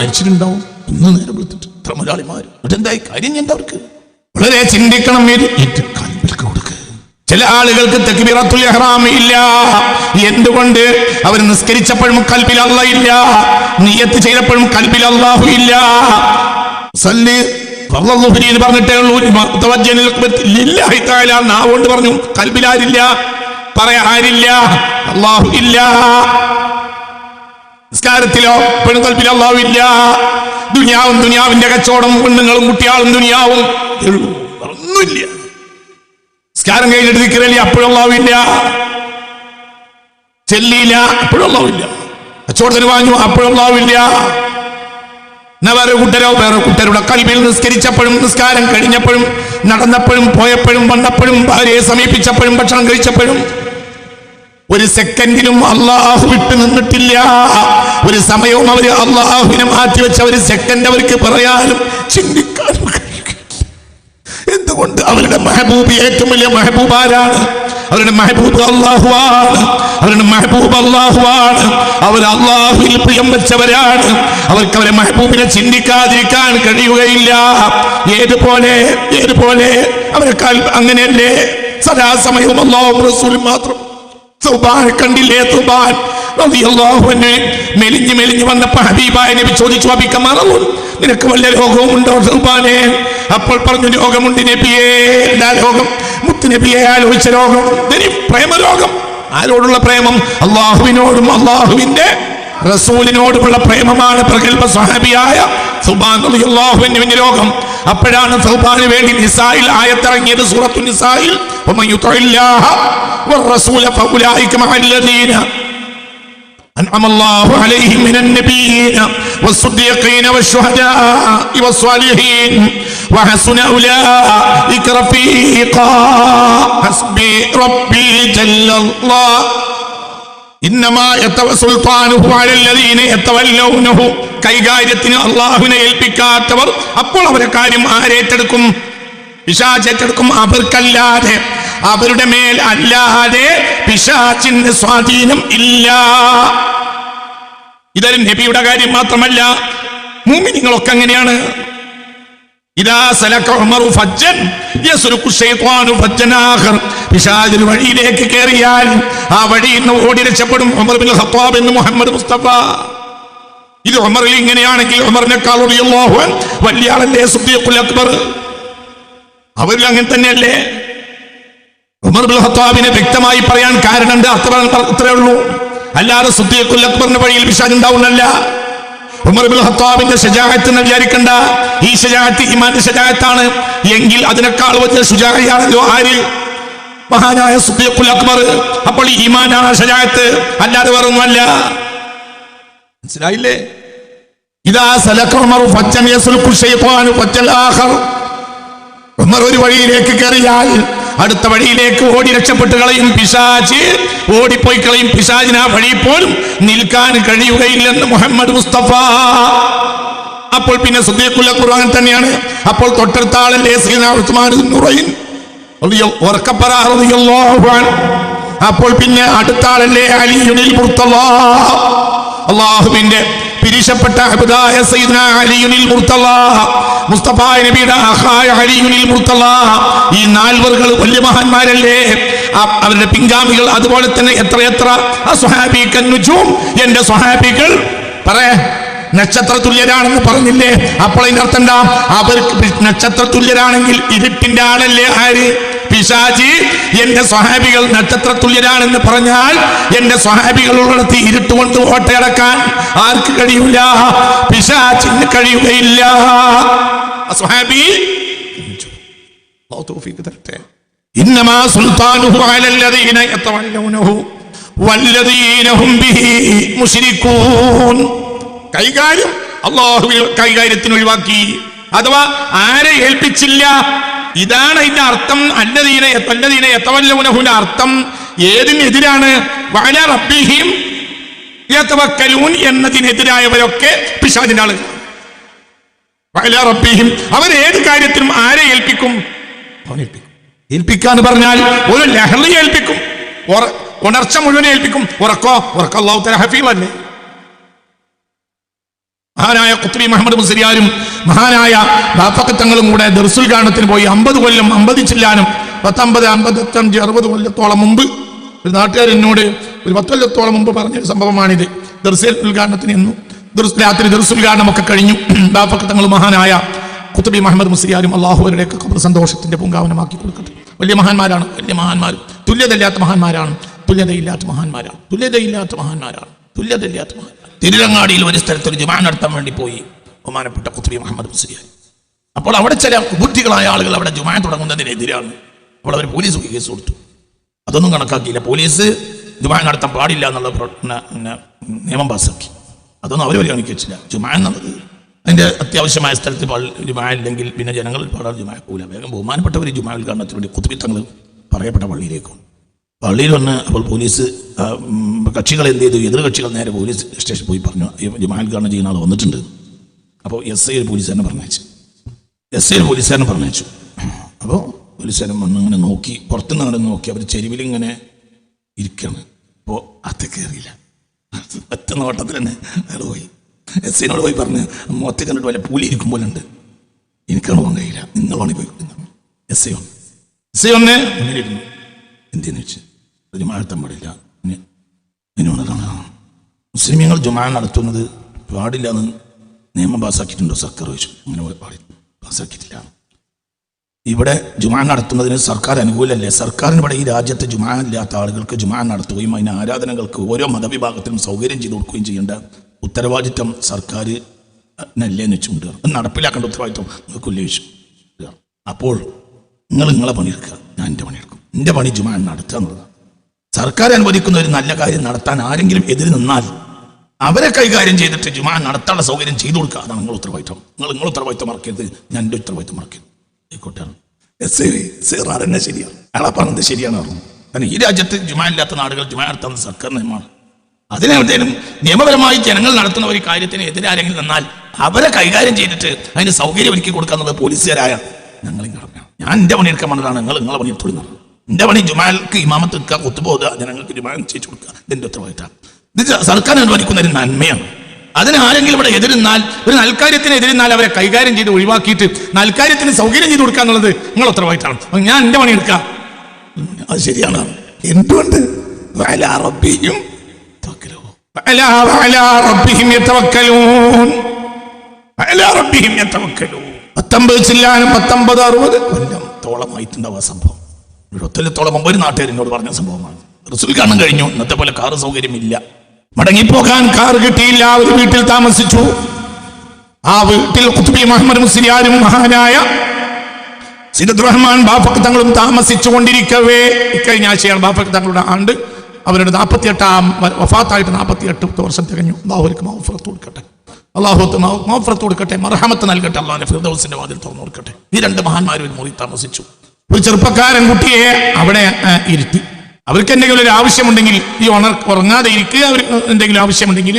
മരിച്ചിട്ടുണ്ടാവും? ഒന്ന് നേരം വിളിച്ചിട്ട് എത്ര മുതലാളിമാർ. അതെന്തായി കാര്യം? എന്താ അവർക്ക്? വളരെ ചിന്തിക്കണം. ചില ആളുകൾക്ക് തക്ബീറത്തുൽ ഇഹ്റാം ഇല്ല. എന്തുകൊണ്ട്? അവർ നിസ്കരിച്ചപ്പോഴും കൽബിൽ അല്ലാഹു ഇല്ല. നിയ്യത്ത് ചെയ്തപ്പോഴും കൽബിൽ അല്ലാഹു ഇല്ല. സല്ലി ഫളലുഹി എന്ന് പറഞ്ഞിട്ടേ ഉള്ളൂ. മുതവജ്ജിഹുൽ ലില്ലാഹി തആല നാവുകൊണ്ട് പറഞ്ഞു. കൽബിൽ ആരില്ല? പറയാ ആരില്ല? അല്ലാഹു ഇല്ല. നിസ്കാരത്തിലോ പെണ്ണു കൽബിൽ അല്ലാഹു ഇല്ല. ദുനിയാവിന്റെ കച്ചവടം, പെണ്ണുങ്ങളും കുട്ടിയാളും ദുനിയാവും ഒന്നുമില്ല. നിസ്കാരം കഴിഞ്ഞിട്ട് ദിക്റല്ലേ, അപ്പോഴും അല്ലാഹു ഇല്ല. ചെല്ലിയില്ല, അപ്പോഴും അല്ലാഹു ഇല്ല. കച്ചവടത്തിന് വാങ്ങു, അപ്പോഴും അല്ലാഹു ഇല്ല. വേറെ കൂട്ടരുടെ കൽബിൽ നിസ്കരിച്ചപ്പോഴും നിസ്കാരം കഴിഞ്ഞപ്പോഴും നടന്നപ്പോഴും പോയപ്പോഴും വന്നപ്പോഴും ഭാര്യയെ സമീപിച്ചപ്പോഴും ഭക്ഷണം കഴിച്ചപ്പോഴും ഒരു സെക്കൻഡിലും അല്ലാഹു വിട്ടു നിന്നിട്ടില്ല. ഒരു സമയവും അവര് അല്ലാഹുവിനെ മാറ്റിവെച്ച ഒരു സെക്കൻഡ് അവർക്ക് പറയാനും ചിന്തിക്കാനും കഴിയുകയില്ല. എന്തുകൊണ്ട്? അവരുടെ മെഹബൂബ്, ഏറ്റവും വലിയ മെഹബൂബ് ആരാണ്? അവരുടെ മെഹബൂബ് അല്ലാഹുവാണ്. അവർ അല്ലാഹുവിൽ പ്രിയം വെച്ചവരാണ്. അവർക്ക് അവരെ മെഹബൂബിനെ ചിന്തിക്കാതിരിക്കാൻ കഴിയുകയില്ല. ഏതുപോലെ അവരെ അങ്ങനെയല്ലേ? സദാസമയവും അല്ലാഹുവും റസൂലും മാത്രം. തൗബാൻ കണ്ടില്ലേ? തൗബാൻ റളിയല്ലാഹു അൻഹു മെലിഞ്ഞു വന്നപ്പോൾ ഹബീബായ നബി ചോദിച്ചു, അബിക്കമാറു, നിനക്ക് വല്ല രോഗവും ഉണ്ടോ തൗബാനെ? അപ്പോൾ പറഞ്ഞു, രോഗമുണ്ട് നബിയേ. എന്താ രോഗം? മുത്ത് നബിയെ ആലോചിച്ച രോഗം, പ്രേമരോഗം. ആരോടുള്ള പ്രേമം? അല്ലാഹുവിനോടും അല്ലാഹുവിന്റെ റസൂലിനോടുമുള്ള പ്രേമമാണ് പ്രഗൽഭ സ്വഹാബിയായ തൗബാൻ റളിയല്ലാഹു അൻഹുവിന്റെ രോഗം. അപ്പോഴാണ് തൗബാന് വേണ്ടി നിസായിൽ ആയത്തിറങ്ങിയത്. സൂറത്തുൻ നിസായിൽ, വമൻ യുതിഇല്ലാഹ വറസൂല ഫഉലൈക മഅല്ലദീന أنعم الله عليهم من النبيين والصديقين والشهداء والصالحين وحسن أولئك رفيقا حسبي ربي جل الله إنما يتوسلطانه على الذين يتولونه. കൈകാര്യത്തിന് അല്ലാഹുവിനെ ഏൽപ്പിക്കാത്തവർ, അപ്പോൾ അവരെ കാര്യം ആരേറ്റെടുക്കും? പിശാചേറ്റെടുക്കും. അവർക്കല്ലാതെ, അവരുടെ മേൽ അല്ലാതെ പിശാചിന്റെ സ്വാധീനം ഇല്ല. ഇതൊരു നബിയുടെ കാര്യം മാത്രമല്ല, മുഅ്മിനീങ്ങളൊക്കെ അങ്ങനെയാണ്. ഇദാ സലക ഉമറു ഫജ്ജൻ യസ്ലുകു ശൈത്വാനു ഫജ്ജൻ ആഖർ. പിശാച് ഒരു വഴിയിലേക്ക് കയറിയാൽ ആ വഴിയിൽ നിന്ന് ഓടി രക്ഷപ്പെടും ഉമർ ഇബ്നുൽ ഖത്താബ് എന്ന് മുഹമ്മദ് മുസ്തഫ. ഇത് ഉമറിൽ ഇങ്ങനെയാണെങ്കിൽ ഉമറിനെക്കാൾ റളിയല്ലാഹു അൻഹു വലിയ ആളല്ലേ സിദ്ദീഖുൽ അക്ബർ? അവരിൽ അങ്ങനെ തന്നെയല്ലേ? ഉമർ ഇബ്നുൽ ഖത്താബിനെ വ്യക്തമായി പറയാൻ കാരണമുണ്ട്, അത്രേ ഉള്ളൂ. അല്ലാതെ സിദ്ദീഖുൽ അക്ബറിന്റെ വഴിയിൽ പിശാച് ഉണ്ടാവുന്നല്ല. ഉമർ ഇബ്നുൽ ഖത്താബിന്റെ ശജാഅത്ത് എന്ന് വിചാരിക്കണ്ട. ഈ ശജാഅത്ത് ഈമാന്റെ ശജാഅത്താണ് എങ്കിൽ അതിനേക്കാൾ വലിയ ശുജാഅയാണല്ലോ ആര്? മഹാനായ സിദ്ദീഖുൽ അക്ബർ. അപ്പോൾ ഈമാനാണ് ശജാഅത്ത്, അല്ലാതെ വേറൊന്നുമല്ല. മനസ്സിലായില്ലേ? ഇദാ സലക ഉമറു ഫജ്ജൻ യസ്ലുകു ശൈത്വാനു ഫജ്ജൻ ആഖർ. ഉമർ ഒരു വഴിയിലേക്ക് കയറിയാൽ അടുത്ത വഴിയിലേക്ക് ഓടി രക്ഷപ്പെട്ട് കളയും പിശാച്. ഓടിപ്പോയി കളയും പിശാചിന് ആ വഴി പോലും നിൽക്കാൻ കഴിയുകയില്ലെന്ന് മുഹമ്മദ് മുസ്തഫ. അപ്പോൾ പിന്നെ സിദ്ദീഖുൽ അക്ബർ അങ്ങനെ തന്നെയാണ്. അപ്പോൾ തൊട്ടടുത്ത ആളല്ലേ സയ്യിദുനാ ഉസ്മാൻ ഇബ്നു നുറൈൻ റളിയല്ലാഹു അൻഹു. അപ്പോൾ പിന്നെ അടുത്ത ആളല്ലേ അലിയുൽ മുർത്തള, അല്ലാഹുവിന്റെ പിരിശപ്പെട്ട അബ്ദായ സയ്യിദുനാ അലിയുൽ മുർത്തള, മുസ്തഫ നബിയുടെ അഖായ അലിയുൽ മുർത്തള. ഈ നാൽവറുകൾ വലിയ മഹാന്മാരല്ലേ? അവരുടെ പിൻഗാമികൾ അതുപോലെ തന്നെ എത്രയെത്ര സ്വഹാബികൾ നുജൂം. എന്റെ സ്വഹാബികൾ പറയാ നക്ഷത്ര തുല്യരാണെന്ന് പറഞ്ഞില്ലേ? അപ്പോൾ അതിന്റെ അർത്ഥം എന്താ? അവർക്ക് നക്ഷത്ര തുല്യരാണെങ്കിൽ ഇരുട്ടിന്റെ ആളല്ലേ ആര്? പിശാചി. എന്റെ സ്വഹാബികൾ നക്ഷത്ര തുല്യരാണെന്ന് പറഞ്ഞാൽ എന്റെ സ്വഹാബികളുള്ളിടത്ത് ഇരുട്ടുകൊണ്ട് ഓട്ടയടക്കാൻ ആർക്ക് കഴിയൂല? പിശാചിന് കഴിയുകയില്ല. സ്വഹാബി ഇന്നമാ സുൽത്താനുഹു അലല്ലദീന യതവല്ലൂനഹു വല്ലദീന ഹും ബിഹി മുശ്രികൂൻ. കൈകാര്യം അല്ലാഹുവിൽ കൈകാര്യത്തിന് ഒഴിവാക്കി, അഥവാ ആരെ ഏൽപ്പിച്ചില്ല. ഇതാണ് അതിന്റെ അർത്ഥം. അല്ലദീന യതവല്ലൂനഹുവിന്റെ അർത്ഥം ഏതിനെതിരാണ്? വഅലാ റബ്ബിഹിം യതവക്കലൂൻ എന്നതിനെതിരായവരൊക്കെ പിശാചിന്റെ ആളുകൾ. വഅലാ റബ്ബിഹിം, അവർ ഏത് കാര്യത്തിലും ആരെ ഏൽപ്പിക്കും? ഏൽപ്പിക്കാന്ന് പറഞ്ഞാൽ ഒരു ലഹളി ഏൽപ്പിക്കും, ഉണർച്ച മുഴുവൻ ഏൽപ്പിക്കും. ഉറക്കോ അല്ലാഹു തആല ഹഫീളല്ലേ? മഹാനായ ഖുത്ബി മുഹമ്മദ് മുസ്ലിയാരും മഹാനായ ബാഫഖത്തങ്ങളും കൂടെ ദർസുൽ ഗാനത്തിന് പോയി 50 കൊല്ലം 50 ചില്ലാനും 50, 55, 60 കൊല്ലത്തോളം മുമ്പ് ഒരു നാട്ടുകാർ എന്നോട് ഒരു 10 കൊല്ലത്തോളം മുമ്പ് പറഞ്ഞൊരു സംഭവമാണിത്. ദർസുൽ ഉദ്ഘാടനത്തിന് എന്നു രാത്രി ദർസുൽ ഗാനമൊക്കെ കഴിഞ്ഞു. ബാഫഖത്തങ്ങളും മഹാനായ ഖുത്ബി മുഹമ്മദ് മുസ്ലിയാരും അള്ളാഹുവരുടെയൊക്കെ ഖബർ സന്തോഷത്തിന്റെ പൂങ്കാവനമാക്കി കൊടുക്കട്ടെ. വലിയ മഹാന്മാരാണ്, വലിയ മഹാന്മാർ. തുല്യതയില്ലാത്ത മഹാന്മാരാണ്. തിരുരങ്ങാടിയിൽ ഒരു സ്ഥലത്ത് ഒരു ജുമാ നടത്താൻ വേണ്ടി പോയി ബഹുമാനപ്പെട്ട ഖുത്ബി മുഹമ്മദ് മുസ്ലിയാർ. അപ്പോൾ അവിടെ ചില ബുദ്ധികളായ ആളുകൾ അവിടെ ജുമാ തുടങ്ങുന്നതിനെതിരാണ്. അപ്പോൾ അവർ പോലീസ് കേസ് കൊടുത്തു. അതൊന്നും കണക്കാക്കിയില്ല. പോലീസ് ജുമാ നടത്താൻ പാടില്ല എന്നുള്ള നിയമം പാസ്സാക്കി. അതൊന്നും അവർ പരിഗണിക്കുക വെച്ചില്ല. ജുമാ എന്നുള്ളത് അതിൻ്റെ അത്യാവശ്യമായ സ്ഥലത്ത് ജുമാ ഇല്ലെങ്കിൽ പിന്നെ ജനങ്ങൾ പാടാൻ ജുമാ പോല. വേഗം ബഹുമാനപ്പെട്ടവർ ജുമാ ഉദ്ഘാടനത്തിന് വേണ്ടി ഖുത്ബി തങ്ങൾ പറയപ്പെട്ട പള്ളിയിലേക്ക് പള്ളിയിൽ വന്ന് അപ്പോൾ പോലീസ് കക്ഷികൾ എന്ത് ചെയ്തു? എതിർ കക്ഷികൾ നേരെ പോലീസ് സ്റ്റേഷനിൽ പോയി പറഞ്ഞു ജുമാ ഉദ്ഘാടനം ചെയ്യുന്ന ആൾ വന്നിട്ടുണ്ട്. അപ്പോൾ SI പോലീസുകാരനെ പറഞ്ഞയച്ചു. അപ്പോൾ പോലീസുകാരൻ വന്ന് ഇങ്ങനെ നോക്കി, പുറത്തുനിന്ന് അങ്ങനെ നോക്കി. അവർ ചെരുവിലിങ്ങനെ ഇരിക്കുകയാണ്. അപ്പോൾ അത് കയറിയില്ല. ഒറ്റ നോട്ടത്തിൽ തന്നെ അയാൾ പോയി SIനോട് പോയി പറഞ്ഞ് മൊത്ത കണ്ടിട്ട് വല്ല പൂലി ഇരിക്കും പോലെ ഉണ്ട്, എനിക്കാണ് പോകാൻ കഴിയില്ല, നിങ്ങളാണ് പോയി കൊടുക്കുന്നത്. SI ഒന്ന് അങ്ങനെ ഇരുന്നു. എന്തെന്ന് വെച്ച് ജുമാ നടത്താൻ പാടില്ല. എന്നോടാണ് മുസ്ലിമീങ്ങൾ ജുമാ നടത്തുന്നത് പാടില്ല എന്ന് നിയമം പാസ്സാക്കിയിട്ടുണ്ടോ? സർക്കാർ ചോദിച്ചു. അങ്ങനെ പാസ്സാക്കിയിട്ടില്ല. ഇവിടെ ജുമാ നടത്തുന്നതിന് സർക്കാർ അനുകൂലമല്ലേ? സർക്കാരിന് ഇവിടെ ഈ രാജ്യത്ത് ജുമാ ഇല്ലാത്ത ആളുകൾക്ക് ജുമാ നടത്തുകയും അതിന് ആരാധനകൾക്ക് ഓരോ മതവിഭാഗത്തിനും സൗകര്യം ചെയ്തു കൊടുക്കുകയും ചെയ്യേണ്ട ഉത്തരവാദിത്വം സർക്കാരിനല്ലേന്ന് വെച്ചുകൊണ്ട് നടപ്പിലാക്കേണ്ട ഉത്തരവാദിത്വം നിങ്ങൾക്ക് ഉന്നയിച്ചു. അപ്പോൾ നിങ്ങളെ പണിയെടുക്കുക, ഞാൻ എൻ്റെ പണിയെടുക്കും. എൻ്റെ പണി ജുമാ നടത്തുക എന്നുള്ളതാണ്. സർക്കാർ അനുവദിക്കുന്ന ഒരു നല്ല കാര്യം നടത്താൻ ആരെങ്കിലും എതിര് നിന്നാൽ അവരെ കൈകാര്യം ചെയ്തിട്ട് ജുമാ നടത്താനുള്ള സൗകര്യം ചെയ്തു കൊടുക്കുക. അതാണ് നിങ്ങളുടെ ഉത്തരവാദിത്വം. നിങ്ങൾ ഉത്തരവാദിത്വം മറക്കരുത്, ഞാൻ എൻ്റെ ഉത്തരവാദിത്വം മറക്കരുത്. ആയിക്കോട്ടെ, തന്നെ ശരിയാണ്, അയാളെ പറഞ്ഞത് ശരിയാണ് പറഞ്ഞു. കാരണം ഈ രാജ്യത്ത് ജുമാ ഇല്ലാത്ത നാടുകൾ ജുമാ നടത്തുന്ന സർക്കാർ നിയമമാണ്. അതിനെന്തേലും നിയമപരമായി ജനങ്ങൾ നടത്തുന്ന ഒരു കാര്യത്തിന് എതിരാരെങ്കിലും നിന്നാൽ അവരെ കൈകാര്യം ചെയ്തിട്ട് അതിന് സൗകര്യം ഒരുക്കി കൊടുക്കാന്നുള്ളത് പോലീസുകാരായ ഞങ്ങളും കടമയാണ്. ഞാൻ എൻ്റെ പണിയെടുക്കാൻ വന്നതാണ്, നിങ്ങളെ പണിയെടുത്തോളൂ. എൻ്റെ പണി ജുമാൽക്ക് ഇമാമത്ത് എടുക്കുക, ഒത്തുപോകുക, ജനങ്ങൾക്ക് ജുമാ നിശ്ചയിച്ചു കൊടുക്കുക. ഇതിൻ്റെ ഉത്തരവാദിത്തം. ഇത് സർക്കാർ അനുവദിക്കുന്ന ഒരു നന്മയാണ്. അതിന് ആരെങ്കിലും ഇവിടെ എതിരുന്നാൽ, ഒരു നൽകാര്യത്തിന് എതിരുന്നാൽ അവരെ കൈകാര്യം ചെയ്ത് ഒഴിവാക്കിയിട്ട് നൽകാര്യത്തിന് സൗകര്യം ചെയ്ത് കൊടുക്കുക എന്നുള്ളത് നിങ്ങൾ ഉത്തരവാദിത്തമാണ്. ഞാൻ എന്റെ പണി എടുക്കാം. അത് ശരിയാണ്. എന്തുകൊണ്ട്? കൊല്ലത്തോളമായിട്ടുണ്ടാവുക സംഭവം. 20 ഒരു നാട്ടുകാരനോട് പറഞ്ഞ സംഭവമാണ്. റസൂൽ കാണാൻ കഴിഞ്ഞു. ഇന്നത്തെ പോലെ കാറ് സൗകര്യമില്ല. മടങ്ങിപ്പോകാൻ കാർ കിട്ടിയില്ല. ഒരു വീട്ടിൽ താമസിച്ചു. ആ വീട്ടിൽ ഖുത്ബി മുഹമ്മദ് മുസ്ലിയാരും മഹാനായ സയ്യിദ് റഹ്മാൻ ബാഫഖ് തങ്ങളും താമസിച്ചു കൊണ്ടിരിക്കവേ, ഇക്കഴിഞ്ഞ ആഴ്ചയാണ് ബാഫഖ് തങ്ങളുടെ ആണ്ട്. അവരുടെ 48 വഫാത്തായിട്ട് 48 വർഷം തികഞ്ഞു. അല്ലാഹുവിലേക്ക് മഗ്ഫിറത്ത് കൊടുക്കട്ടെ, മഗ്ഫിറത്ത് കൊടുക്കട്ടെ, മർഹമത്ത് നൽകട്ടെ, അല്ലാഹുവിന്റെ ഫിർദൗസിന്റെ വാതിൽ തുറന്നു കൊടുക്കട്ടെ. ഈ 2 മഹാന്മാരും ഒരു മുറി താമസിച്ചു. ഒരു ചെറുപ്പക്കാരൻ കുട്ടിയെ അവിടെ ഇരുത്തി. അവർക്ക് എന്തെങ്കിലും ഒരു ആവശ്യമുണ്ടെങ്കിൽ, ഈ ഉറങ്ങാതെ ഇരിക്കുക, അവർക്ക് എന്തെങ്കിലും ആവശ്യമുണ്ടെങ്കിൽ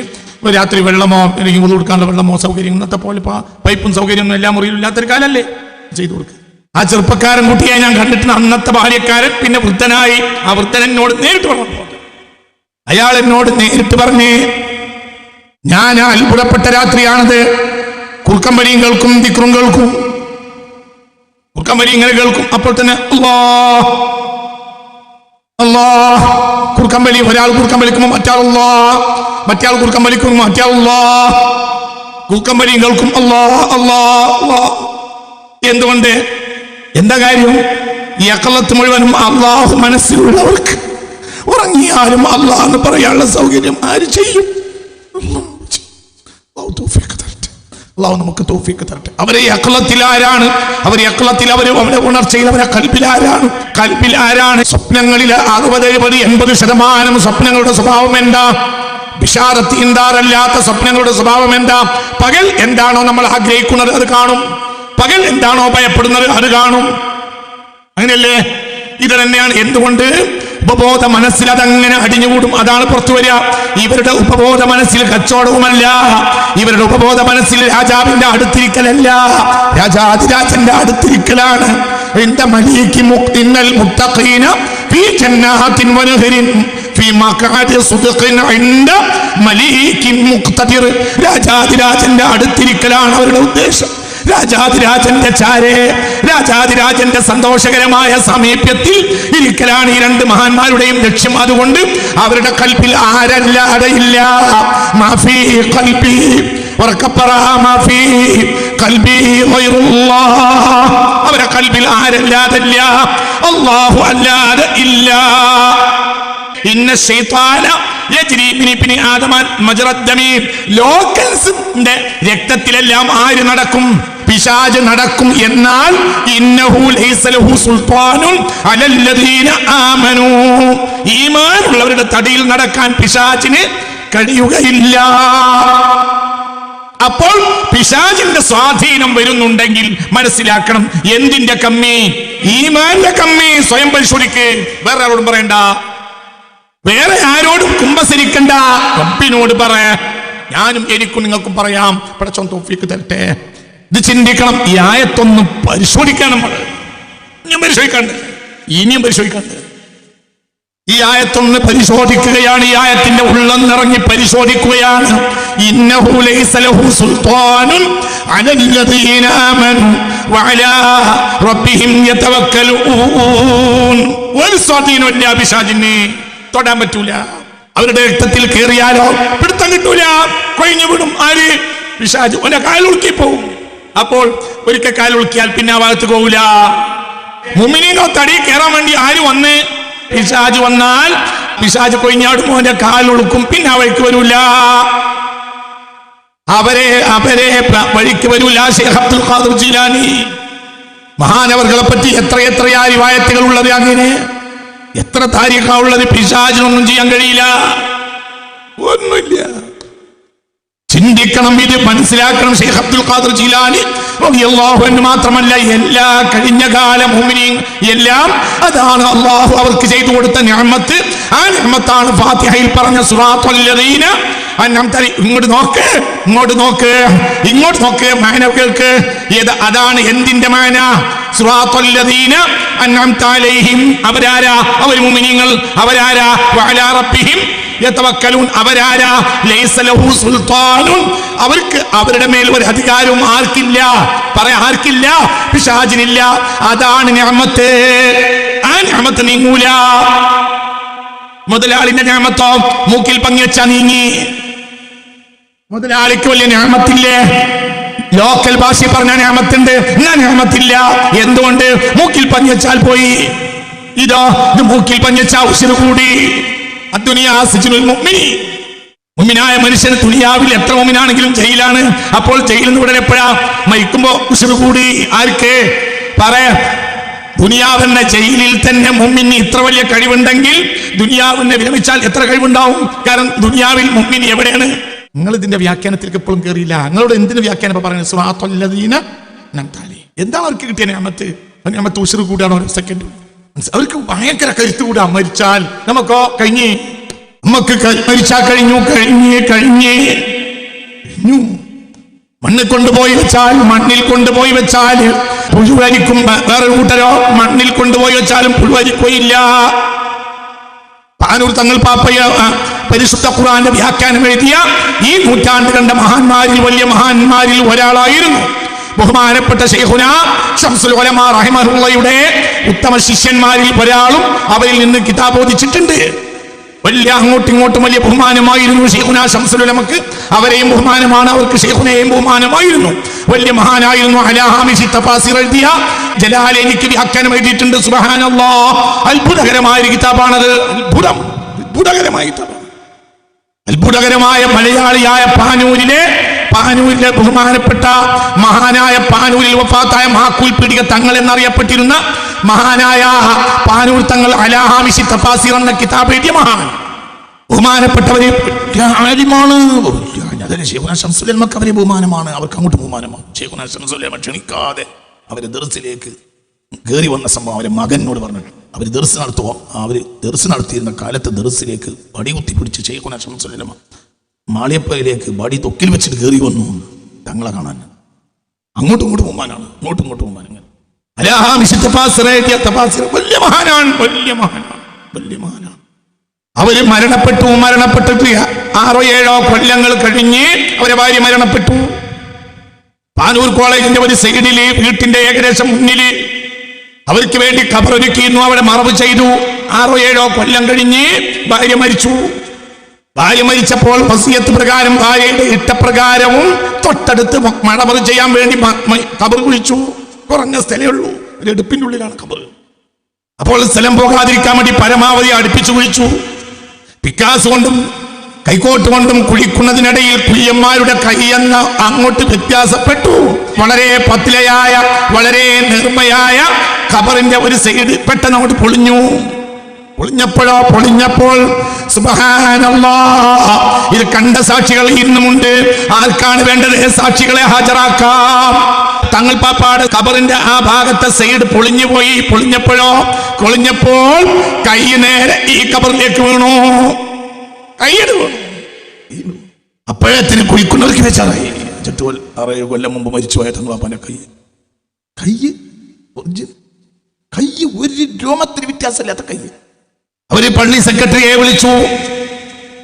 രാത്രി വെള്ളമോ അല്ലെങ്കിൽ മുതൽ കൊടുക്കാനുള്ള വെള്ളമോ സൗകര്യം, ഇന്നത്തെ പോലെ പൈപ്പും സൗകര്യമൊന്നും എല്ലാ മുറിയിലും ഇല്ലാത്തൊരു കാലല്ലേ, ചെയ്തു കൊടുക്കുക. ആ ചെറുപ്പക്കാരൻ കുട്ടിയെ ഞാൻ കണ്ടിട്ട് അന്നത്തെ ബാല്യക്കാരൻ പിന്നെ വൃദ്ധനായി. ആ വൃദ്ധൻ എന്നോട് നേരിട്ട് പറഞ്ഞു. അയാൾ എന്നോട് നേരിട്ട് പറഞ്ഞേ, ഞാൻ അത്ഭുതപ്പെട്ട രാത്രിയാണത്. കുറുക്കമ്പരിയും കേൾക്കും, ദിക്റും കേൾക്കും, കുറുക്കമ്പരി ഇങ്ങനെ കേൾക്കും. അപ്പോൾ തന്നെ അല്ലാഹ് അല്ലാഹ് കുറുക്കമ്പലി. ഒരാൾ കുറുക്കം വലിക്കുമ്പോൾ മറ്റാൾ അല്ലാഹ്, മറ്റേ ആൾ കുറുക്കം വലിക്കുമ്പോൾ മറ്റാൾ അല്ലാഹ്. കുറുക്കമ്പരിയും കേൾക്കും അല്ലാഹ് അല്ലാഹ് അല്ലാഹ്. എന്തുകൊണ്ട്? എന്താ കാര്യം? ഈ അഖലത്ത് മുഴുവനും അല്ലാഹു മനസ്സിലുള്ളവർക്ക് ഉറങ്ങിയാലും അല്ലാഹ് എന്ന് പറയാനുള്ള സൗകര്യം ആര് ചെയ്യും? അല്ലാഹു നമുക്ക് തൗഫീഖ് തരട്ടെ. അവരെ അഖലത്തിൽ ആരാണ്? അവരെ അഖലത്തിൽ അവരെ ഉണർച്ചയിൽ അവരെ കൽബിൽ ആരാണ്? കൽബിൽ ആരാണ്? സ്വപ്നങ്ങളിൽ 60-70% സ്വപ്നങ്ങളുടെ സ്വഭാവം എന്താ? ബിശാറത്ത് ഇൻദാറല്ലാത്ത സ്വപ്നങ്ങളുടെ സ്വഭാവം എന്താ? പകൽ എന്താണോ നമ്മൾ ആഗ്രഹിക്കുന്നത് അത് കാണും, പകൽ എന്താണോ ഭയപ്പെടുന്നത് അത് കാണും. അങ്ങനെയല്ലേ? ഇത് തന്നെയാണ്. എന്തുകൊണ്ട്? ഉപബോധ മനസ്സിൽ അതങ്ങനെ അടിഞ്ഞുകൂടും. അതാണ് പുറത്തു വരിക. ഇവരുടെ ഉപബോധ മനസ്സിൽ കച്ചവടവുമല്ല, ഇവരുടെ ഉപബോധ മനസ്സിൽ രാജാവിന്റെ അടുത്തിരിക്കലല്ല, രാജാതിരാജന്റെ അടുത്തിരിക്കലാണ്. രാജാതിരാജന്റെ അടുത്തിരിക്കലാണ് അവരുടെ ഉദ്ദേശം. രാജാതിരാജന്റെ ചാരേ, രാജാതിരാജന്റെ സന്തോഷകരമായ സാമീപ്യത്തിൽ ഇരിക്കലാണ് ഈ 2 മഹാന്മാരുടെയും ലക്ഷ്യം. അതുകൊണ്ട് അവരുടെ കൽബിൽ ആരല്ലാതെയില്ല. മാഫി ഖൽബി വറക്കപ്പറ മാഫി ഖൽബി ഗൈറുല്ലാഹ്. അവരുടെ കൽബിൽ ആരല്ലാതില്ല, അല്ലാഹു അല്ലാതെ ഇല്ല. ഇന്ന ശൈത്താന യജ്രി മിൻ ഇബ്നി ആദമ മജ്റദ് ദമി. ലോക്കൽസിന്റെ രക്തത്തിലെല്ലാം ആര് നടക്കും? പിശാച് നടക്കും. എന്നാൽ ഇന്നഹു ലൈസ ലഹു സുൽത്താനുൻ അലല്ലദീന ആമനൂ. ഈമാനുള്ളവരുടെ തടിയിൽ നടക്കാൻ പിശാചിന് കഴിയുകയില്ല. അപ്പോൾ പിശാചിന്റെ സ്വാധീനം വരുന്നുണ്ടെങ്കിൽ മനസ്സിലാക്കണം എന്തിന്റെ കമ്മി? ഈമാന്റെ കമ്മി. സ്വയം പരിശോധിക്ക്. വേറെ ആരോടും പറയണ്ട, വേറെ ആരോടും കുമ്പസരിക്കണ്ട, റബ്ബിനോട് പറ. ഞാനും എനിക്കും നിങ്ങൾക്കും പറയാം. പടച്ചോൻ തൗഫീഖ് തരട്ടെ. ഇത് ചിന്തിക്കണം. ഈ ആയത്തൊന്ന് പരിശോധിക്കണം. ഇനിയും പരിശോധിക്കണ്ട്. ഈ ആയത്തൊന്ന് പരിശോധിക്കുകയാണ്. ഈ ആയത്തിന്റെ ഉള്ളം നിറങ്ങി പരിശോധിക്കുകയാണ്. ഇന്നഹു ലൈസ ലഹു സുൽത്താനുൻ അലല്ലദീന ആമനൂ വഅലാ റബ്ബിഹിം യതവക്കലൂൻ. ഒരു സ്വാധീനമില്ല പിശാചിന്. തൊടാൻ പറ്റൂല. അവരുടെ രക്തത്തിൽ കയറിയാലോ പിടുത്തം കിട്ടൂല, കൊഴിഞ്ഞു വിടും. ആര്? പിശാച്. ഒന്നെ കാലുളുക്കി പോവും. അപ്പോൾ ഒരിക്കൽ കാലുളുക്കിയാൽ പിന്നെ ആ ഭാഗത്ത് പോകൂല. മുഅ്മിനീനോ തടി കയറാൻ വേണ്ടി ആര് വന്ന്? പിശാച് വന്നാൽ പിശാച് കൊഴിഞ്ഞാടും, അവന്റെ കാലുളുക്കും, പിന്നെ ആ വഴിക്ക് വരൂല. അവരെ വഴിക്ക് വരൂല. ശൈഖ് അബ്ദുൽ ഖാദിർ ജീലാനി മഹാനവർകളെ പറ്റി എത്രയാ റിവായത്തുകൾ ഉള്ളത്. അങ്ങനെ എത്ര താരീഖാ ഉള്ളത്. പിശാചിനൊന്നും ചെയ്യാൻ കഴിയില്ല, ഒന്നുമില്ല. ചിന്തിക്കണം, ഇത് മനസ്സിലാക്കണം. ശൈഖ് അബ്ദുൽ ഖാദിർ ജീലാനി റളിയല്ലാഹു അൻഹു മാത്രമല്ല, എല്ലാ കഴിഞ്ഞ കാല മുഅ്മിനീൻ എല്ലാം അതാണ് അല്ലാഹു അവർക്ക് ചെയ്തു കൊടുത്ത നിഅമത്ത്. ആ നിഅമത്താണ് ഫാത്തിഹയിൽ പറഞ്ഞ സിറാത്തുൽ ലദീന അൻഅംത. ഇങ്ങോട്ട് നോക്ക്, മാന കേൾക്ക്. അതാണ് എന്തിന്റെ മാന? സിറാത്തുൽ ലദീന അൻഅംത അലൈഹിം. അവരാരാ? അവർ മുഅ്മിനീങ്ങൾ. അവരാരാ? വഅലാ റബ്ബിഹിം യതവക്കലൂൻ അവരാരാ ലൈസ ലഹു സുൽത്താനുൻ അവർക്ക് അവരുടെ മേൽ ഒരു അധികാരവും ആർക്കില്ല പറയാ ആർക്കില്ല പിശാചിനില്ല അതാണ് നിഅമത്ത് ആ നിഅമത്ത് നീങ്ങൂല മുതലാളിന്റെ നിഅമത്തോ മൂക്കിൽ പങ്ങി വെച്ചാ നീങ്ങി മുതലാളിക്ക് വലിയ നിഅമത്തില്ലേ ലോക്കൽ ഭാഷ പറഞ്ഞ നിഅമത്തുണ്ട് ഞാൻ നിഅമത്തില്ല എന്തുകൊണ്ട് മൂക്കിൽ പങ്ങി വെച്ചാൽ പോയി ഇത് മൂക്കിൽ പങ്ങി വെച്ചാ ഉശിര് കൂടി അദ്ദുനിയാ സിജ്നുൽ മുഅ്മിൻ മുഅ്മിനായ മനുഷ്യന് ദുനിയാവിൽ എത്ര മുഅ്മിനാണെങ്കിലും ജയിലാണ് അപ്പോൾ ജയിലിൽ നിന്ന് വിടൽ എപ്പോഴാ മരിക്കുമ്പോ ഉശിര് കൂടി ആർക്ക് പറയാ ദുനിയാവിന്റെ ജയിലിൽ തന്നെ മുഅ്മിന് ഇത്ര വലിയ കഴിവുണ്ടെങ്കിൽ ദുനിയാവിനെ വിരമിച്ചാൽ എത്ര കഴിവുണ്ടാവും കാരണം ദുനിയാവിൽ മുഅ്മിൻ എവിടെയാണ് നിങ്ങൾ ഇതിന്റെ വ്യാഖ്യാനത്തിലേക്ക് എപ്പോഴും കയറിയില്ല നിങ്ങളോട് എന്തിനു വ്യാഖ്യാനം പറയുന്നത് സുറാത്തുല്ലദീന നംതാലി എന്താണ് അവർക്ക് കിട്ടിയ നിഅമത്ത് ഉശിർ കൂടാണോ ഒരു സെക്കൻഡ് അവർക്ക് ഭയങ്കര കരുത്ത് കൂടാ മരിച്ചാൽ നമുക്കോ കഴിഞ്ഞ് നമുക്ക് മരിച്ചാൽ കഴിഞ്ഞു മണ്ണിൽ കൊണ്ടുപോയി വെച്ചാൽ പുഴുവരിക്കും വേറൊരു കൂട്ടരോ മണ്ണിൽ കൊണ്ടുപോയി വെച്ചാലും പുഴുവരിക്കുകയില്ല പാനൂർ തങ്ങൾ പാപ്പയ്യ പരിശുദ്ധ ഖുർആന്റെ വ്യാഖ്യാനം എഴുതിയ ഈ നൂറ്റാണ്ട് കണ്ട മഹാന്മാരിൽ വലിയ മഹാന്മാരിൽ ഒരാളായിരുന്നു ബഹുമാനപ്പെട്ട ശൈഖുനാ ശംസുൽ ഉലമാ റഹിമഹുള്ളയുടെ ഉത്തമ ശിഷ്യന്മാരിൽ ഒരാളും അവരിൽ നിന്ന് കിതാബ് ഓതിച്ചിട്ടുണ്ട് വലിയ അങ്ങോട്ടും ഇങ്ങോട്ടും വലിയ ബഹുമാനമായിരുന്നു ശൈഖുനാ ശംസുൽ ഉലമക്ക് അവരെയും ബഹുമാനമാണ് അവർക്ക് ശൈഖുനയെയും ബഹുമാനമായിരുന്നു വലിയ മഹാനായിരുന്നു അലാ ഹാമിശി തഫാസിർ എഴുതിയ ജലാലൈനിക്ക് വ്യാഖ്യാനം എഴുതിയിട്ടുണ്ട് സുബ്ഹാനല്ലാഹ് അത്ഭുതകരമായ ഒരു കിതാബാണത് അത്ഭുതകരമായ കിതാബാണ് അത്ഭുതകരമായ മലയാളിയായ പാനൂരിലെ ബഹുമാനപ്പെട്ട മഹാനായ പാനൂരിൽ വഫാത്തായ മാക്കൂൽ പീഡിക തങ്ങൾ എന്നറിയപ്പെട്ടിരുന്ന മഹാനായ പാനൂർ തങ്ങൾ അലാ ഹാമിശി തഫാസിർ എന്ന കിതാബ് എഴുതിയ മഹാൻ ബഹുമാനപ്പെട്ടവരെ ആലിമാണ് ശൈഖുനാ ശംസുൽ ഉലമക്ക് അവരെ ബഹുമാനമാണ് അവർക്ക് അങ്ങോട്ട് ബഹുമാനമാണ് ശൈഖുനാ ശംസുൽ ഉലമ ക്ഷണിക്കാതെ അവരെ ദർസിലേക്ക് കയറി വന്ന സംഭവം അവരെ മകനോട് പറഞ്ഞു അവർ ദർസ് നടത്തിയിരുന്ന കാലത്ത് ദർസിലേക്ക് വടി കുത്തിപ്പിടിച്ച് ശൈഖുനാ ശംസുൽ ഉലമ മാളിയപ്പയിലേക്ക് വടി തൊക്കിൽ വെച്ചിട്ട് കയറി വന്നു തങ്ങളെ കാണാൻ അങ്ങോട്ടും ഇങ്ങോട്ടും ബഹുമാനാണ് അലാ ഹാമിശി തഫാസിർ വലിയ മഹാനാണ് അവര് മരണപ്പെട്ടിട്ട് 6-7 കൊല്ലങ്ങൾ കഴിഞ്ഞ് അവരെ ഭാര്യ മരണപ്പെട്ടു പാനൂർ കോളേജിന്റെ ഒരു സൈഡില് വീട്ടിന്റെ ഏകദേശം മുന്നില് അവർക്ക് വേണ്ടി ഖബറൊരുക്കിയിരുന്നു അവിടെ മറവ് ചെയ്തു 6-7 കൊല്ലം കഴിഞ്ഞ് ഭാര്യ മരിച്ചപ്പോൾ വസിയത്ത് പ്രകാരം ഭാര്യയുടെ ഇഷ്ടപ്രകാരവും തൊട്ടടുത്ത് മറവ് ചെയ്യാൻ വേണ്ടി ഖബർ കുഴിച്ചു കുറഞ്ഞ സ്ഥലമേ ഉള്ളൂ ഒരു എടുപ്പിന്റെ ഉള്ളിലാണ് ഖബർ അപ്പോൾ സ്ഥലം പോകാതിരിക്കാൻ വേണ്ടി പരമാവധി അടുപ്പിച്ചു കുഴിച്ചു പിക്കാസ് കൊണ്ടും കൈക്കോട്ട് കൊണ്ടും കുഴിക്കുന്നതിനിടയിൽ കുയ്യന്മാരുടെ കൈയെന്ന് അങ്ങോട്ട് വ്യത്യാസപ്പെട്ടു വളരെ പത്തിലയായ വളരെ നിർമ്മയായ ഖബറിന്റെ ഒരു സൈഡ് പെട്ടെന്ന് അങ്ങോട്ട് പൊളിഞ്ഞപ്പോൾ സുബ്ഹാനല്ലാഹ് ഇത് കണ്ട സാക്ഷികൾ ഇന്നുമുണ്ട് ആർക്കാണ് വേണ്ടത് സാക്ഷികളെ ഹാജരാക്കാം തങ്ങൾ പാപ്പാട് ഖബറിന്റെ ആ ഭാഗത്തെ സൈഡ് പൊളിഞ്ഞപ്പോൾ കൈ നേരെ ഈ ഖബറിലേക്ക് വീണു അപ്പോഴത്തിന് കുഴിക്കുന്നവർക്ക് വെച്ചാറായി 6 കൊല്ലം മുമ്പ് മരിച്ചുപോയ തങ്ങൾ പാപ്പാന്റെ കൈ ഒരു രോമത്തിന് വ്യത്യാസമില്ലാത്ത കൈ അവര് പള്ളി സെക്രട്ടറിയെ വിളിച്ചു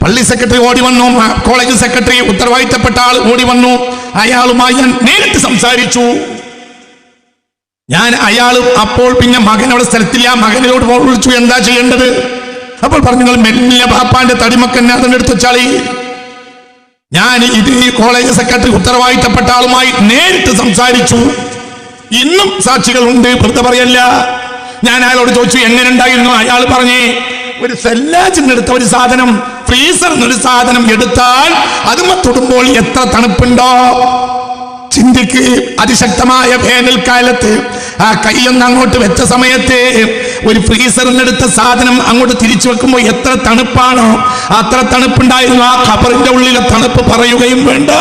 പള്ളി സെക്രട്ടറി ഓടി വന്നു കോളേജ് സെക്രട്ടറി ഉത്തരവാദിത്തപ്പെട്ട ആൾ ഓടി വന്നു അയാളുമായി ഞാൻ നേരിട്ട് സംസാരിച്ചു അയാൾ അപ്പോൾ പിന്നെ മകനോട് സ്ഥലത്തില്ല മകനോട് വിളിച്ചു എന്താ ചെയ്യേണ്ടത് അപ്പോൾ പറഞ്ഞു നിങ്ങൾ മെല്ലെ ബാപ്പാന്റെ തടിമക്കന്നെ അതിനെടുത്ത് വെച്ചാളി ഞാൻ ഇത് ഈ കോളേജ് സെക്രട്ടറി ഉത്തരവാദിത്തപ്പെട്ട ആളുമായി നേരിട്ട് സംസാരിച്ചു ഇന്നും സാക്ഷികളുണ്ട് വെറുതെ പറയല്ല ഞാൻ അയാളോട് ചോദിച്ചു എങ്ങനെ ഉണ്ടായിരുന്നു അയാൾ പറഞ്ഞേ ഒരു സെല്ലാജിനെടുത്ത ഒരു സാധനം ഫ്രീസർ എന്നൊരു സാധനം എടുത്താൽ അതുമ്മ തൊടുമ്പോൾ എത്ര തണുപ്പുണ്ടോ ചിന്തിക്ക് അതിശക്തമായ വേനൽക്കാലത്ത് ആ കൈയൊന്ന് അങ്ങോട്ട് വെച്ച സമയത്ത് ഒരു ഫ്രീസറിനെടുത്ത സാധനം അങ്ങോട്ട് തിരിച്ചു വെക്കുമ്പോൾ എത്ര തണുപ്പാണോ അത്ര തണുപ്പുണ്ടായിരുന്നു ആ ഖബറിന്റെ ഉള്ളിലെ തണുപ്പ് പറയുകയും വേണ്ട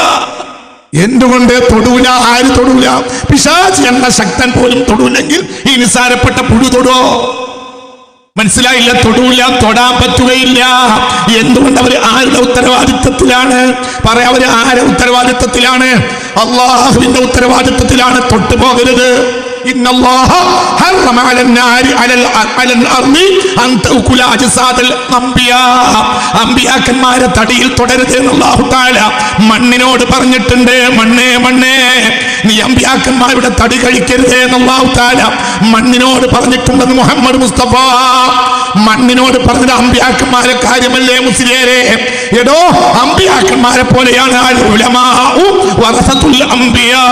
എന്തുകൊണ്ട് തൊടൂല ആര് തൊടൂല പിശാച് എന്ന ശക്തൻ പോലും തൊടൂലെങ്കിൽ ഈ നിസ്സാരപ്പെട്ട പുഴു തൊടോ മനസ്സിലായില്ല തൊടൂല തൊടാൻ പറ്റുകയില്ല എന്തുകൊണ്ട് അവർ ആരുടെ ഉത്തരവാദിത്വത്തിലാണ് അവര് ആരുടെ ഉത്തരവാദിത്വത്തിലാണ് അള്ളാഹുവിന്റെ ഉത്തരവാദിത്വത്തിലാണ് തൊട്ടുപോകരുത് ഇന്നല്ലാഹ ഹറമ അലന്നാരി അലൽ അർളി അൻ തഅകുല അജ്സാദൽ അംബിയാ. അംബിയാക്കന്മാരെ തടിയിൽ തുടരുത് എന്ന് അല്ലാഹു തആല മണ്ണിനോട് പറഞ്ഞിട്ടുണ്ട്. മണ്ണേ നീ അംബിയാക്കന്മാരുടെ തടി കഴിക്കരുത് എന്ന് അല്ലാഹു തആല മണ്ണിനോട് പറഞ്ഞിട്ടുണ്ടെന്ന് മുഹമ്മദ് മുസ്തഫ. മണ്ണിനോട് പറഞ്ഞത് അംബിയാക്കന്മാരെ കാര്യമല്ലേ മുസ്ലിയരെ? എടോ, അംബിയാക്കന്മാരെ പോലെയാണ് ഉലമാഉ വറസത്തുൽ അംബിയാ.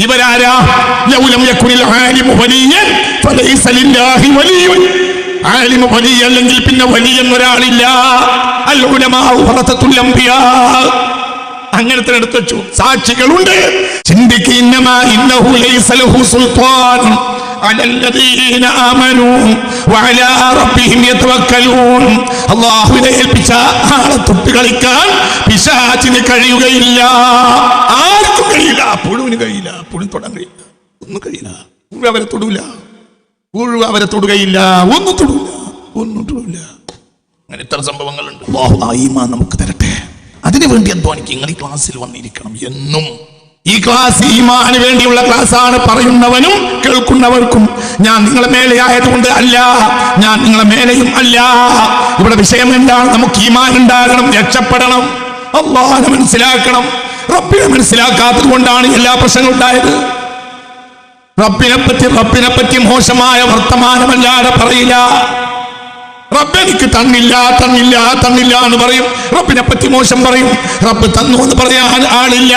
ഇവരാരാ? ലൗലം യകുനിൽ ആലിമു വലിയൻ ഫലൈസ ലില്ലാഹി വലിയ്യുൻ. ആലിമു വലിയ അല്ലെങ്കിൽ പിന്നെ വലിയ എന്നൊരാളില്ല. അൽ ഉലമാഉ വറസത്തുൽ അംബിയാ. അങ്ങനത്തെ എടുത്തു വെച്ചു. സാക്ഷികളുണ്ട്. ചിന്തിക്കുന്ന ഇന്നഹു ലൈസ ലഹു സുൽത്താൻ അലല്ലദീന ആമനൂ വഅലാ റബ്ബിഹിം യതവക്കലൂൻ. അല്ലാഹുവിനെ ഏൽപ്പിച്ച ആളെ തൊട്ട് കളിക്കാൻ പിശാചിന് കഴിയുകയില്ല. ആർക്കും കഴിയില്ല. പുഴുവിന് കഴിയില്ല. പുഴു തൊടാൻ കഴിയില്ല. ഒന്നും കഴിയില്ല. പുഴു അവരെ തൊടൂല. പുഴു അവരെ തൊടുകയില്ല. ഒന്നും തൊടൂല. അങ്ങനെ ഇത്ര സംഭവങ്ങളുണ്ട്. അല്ലാഹു ആ ഈമാൻ നമുക്ക് തരട്ടെ. അതിനുവേണ്ടി അധ്വാനിക്കും. നിങ്ങൾ ഈ ക്ലാസ്സിൽ വന്നിരിക്കണം എന്നും. ഈ ക്ലാസ് ഈമാന് വേണ്ടിയുള്ള ക്ലാസ്സാണ്. പറയുന്നവനും കേൾക്കുന്നവർക്കും. ഞാൻ നിങ്ങളെ മേലെ ആയതുകൊണ്ട് അല്ല, ഞാൻ നിങ്ങളെ മേലെയും അല്ല. ഇവിടെ വിഷയം എന്താണ്? നമുക്ക് ഈമാൻ ഉണ്ടാകണം, രക്ഷപ്പെടണം, അല്ലാഹുവിനെ മനസ്സിലാക്കണം. റബ്ബിനെ മനസ്സിലാക്കാത്തത് കൊണ്ടാണ് എല്ലാ പ്രശ്നങ്ങളും ഉണ്ടായത്. റബ്ബിനെ പറ്റി മോശമായ വർത്തമാനമല്ലാതെ പറയില്ല. റബ്ബ് എനിക്ക് തന്നില്ല എന്ന് പറയും. റബ്ബിനെ പറ്റി മോശം പറയും. റബ്ബ് തന്നു എന്ന് പറയാൻ ആളില്ല.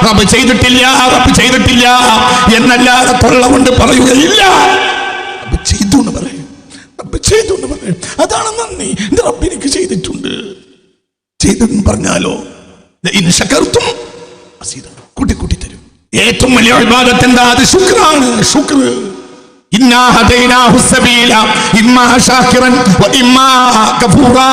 റബ്ബ് ചെയ്തിട്ടില്ല എന്നല്ലാതെ തൊള്ള കൊണ്ട് പറയുകയില്ല. റബ്ബ് ചെയ്തു എന്ന് പറയും. അതാണ് നന്ദി. റബ്ബ് എനിക്ക് ചെയ്തിട്ടുണ്ട്. ചെയ്തെന്ന് പറഞ്ഞാലോ ശകർത്തും കൂട്ടി തരും. ഏറ്റവും വലിയ ഇബാദത്ത് എന്താ? അത് ശുക്റാണ്. ശുക്ർ. ഇന്നാ ഹദൈനാഹു സബീല ഇമ്മാ ശാകിറൻ വ ഇമ്മാ കഫൂറാ.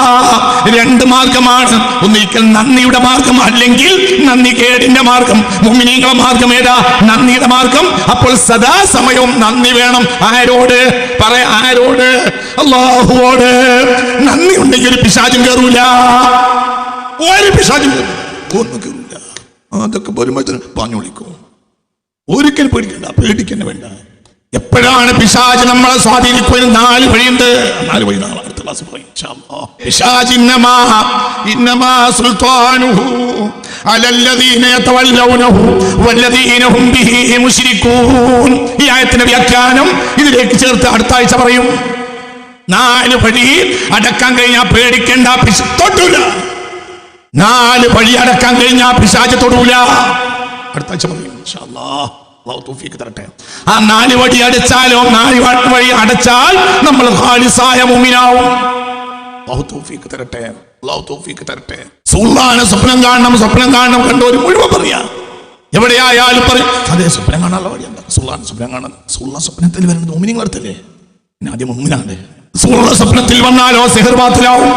രണ്ട് മാർഗമാണ്. ഒന്നിക്കൽ നന്ദിയുടെ മാർഗം, അല്ലെങ്കിൽ നന്ദികേടിന്റെ മാർഗം. മുഅ്മിനീങ്ങളുടെ മാർഗം ഏതാ? നന്ദിയുടെ മാർഗം. അപ്പോൾ സദാ സമയവും നന്ദി വേണം. ആരോട്? അല്ലാഹുവോട്. നന്ദി ഉണ്ടെങ്കിൽ ഒരു പിശാചും കയറൂല. ഒരു പിശാചും ഒന്നും കയറൂല. അതൊക്കെ വരുമ്പോൾ പറഞ്ഞു വിളിക്കും. ഒരിക്കലും പേടിക്കന്നെ വേണ്ട. എപ്പോഴാണ് പിശാച് നമ്മളെ സ്വാധീനിക്കുന്നത്? 4 വഴിയുണ്ട്. 4 വഴി നാളെ അടുത്ത ക്ലാസ് പറയും. പിശാച് ഇന്നമാ സുൽത്താനുഹു അലല്ലദീന യതവല്ലൗനഹു വല്ലദീന ഹും ബിഹി മുശ്രികൂൻ. ഈ ആയത്തിന്റെ വ്യാഖ്യാനം ഇതിലേക്ക് ചേർത്ത് അടുത്ത ആഴ്ച പറയും. 4 വഴി അടക്കാൻ കഴിഞ്ഞാൽ പേടിക്കേണ്ട, തൊടൂല. 4 വഴി അടക്കാൻ കഴിഞ്ഞാൽ പിശാച് തൊടൂല. അടുത്ത ആഴ്ച പറയും ഇൻഷാ അല്ലാഹ്. അല്ലാഹു തൗഫീഖ് തരട്ടെ. ആ 4 വഴി അടച്ചാലോ, 4 വഴി അടച്ചാൽ നമ്മൾ ഖാലിസായ മുഅ്മിനാവും. അല്ലാഹു തൗഫീഖ് തരട്ടെ. സുൽത്താനെ സ്വപ്നം കാണണം കണ്ടോര് മുഴുവൻ പറയാ. എവിടെയായാലും പറയും അതെ സ്വപ്നം കാണാനുള്ള വഴിയുണ്ട്. സുൽത്താൻ സ്വപ്നം കാണുന്നത്. സുൽത്താൻ സ്വപ്നത്തിൽ വരുന്നത് മുഅ്മിനീങ്ങളുടെ അടുത്തല്ലേ? ആദ്യം മുഅ്മിനാണ്. സുൽത്താൻ സ്വപ്നത്തിൽ വന്നാലോ സിഹർ ബാത്തിലാവും.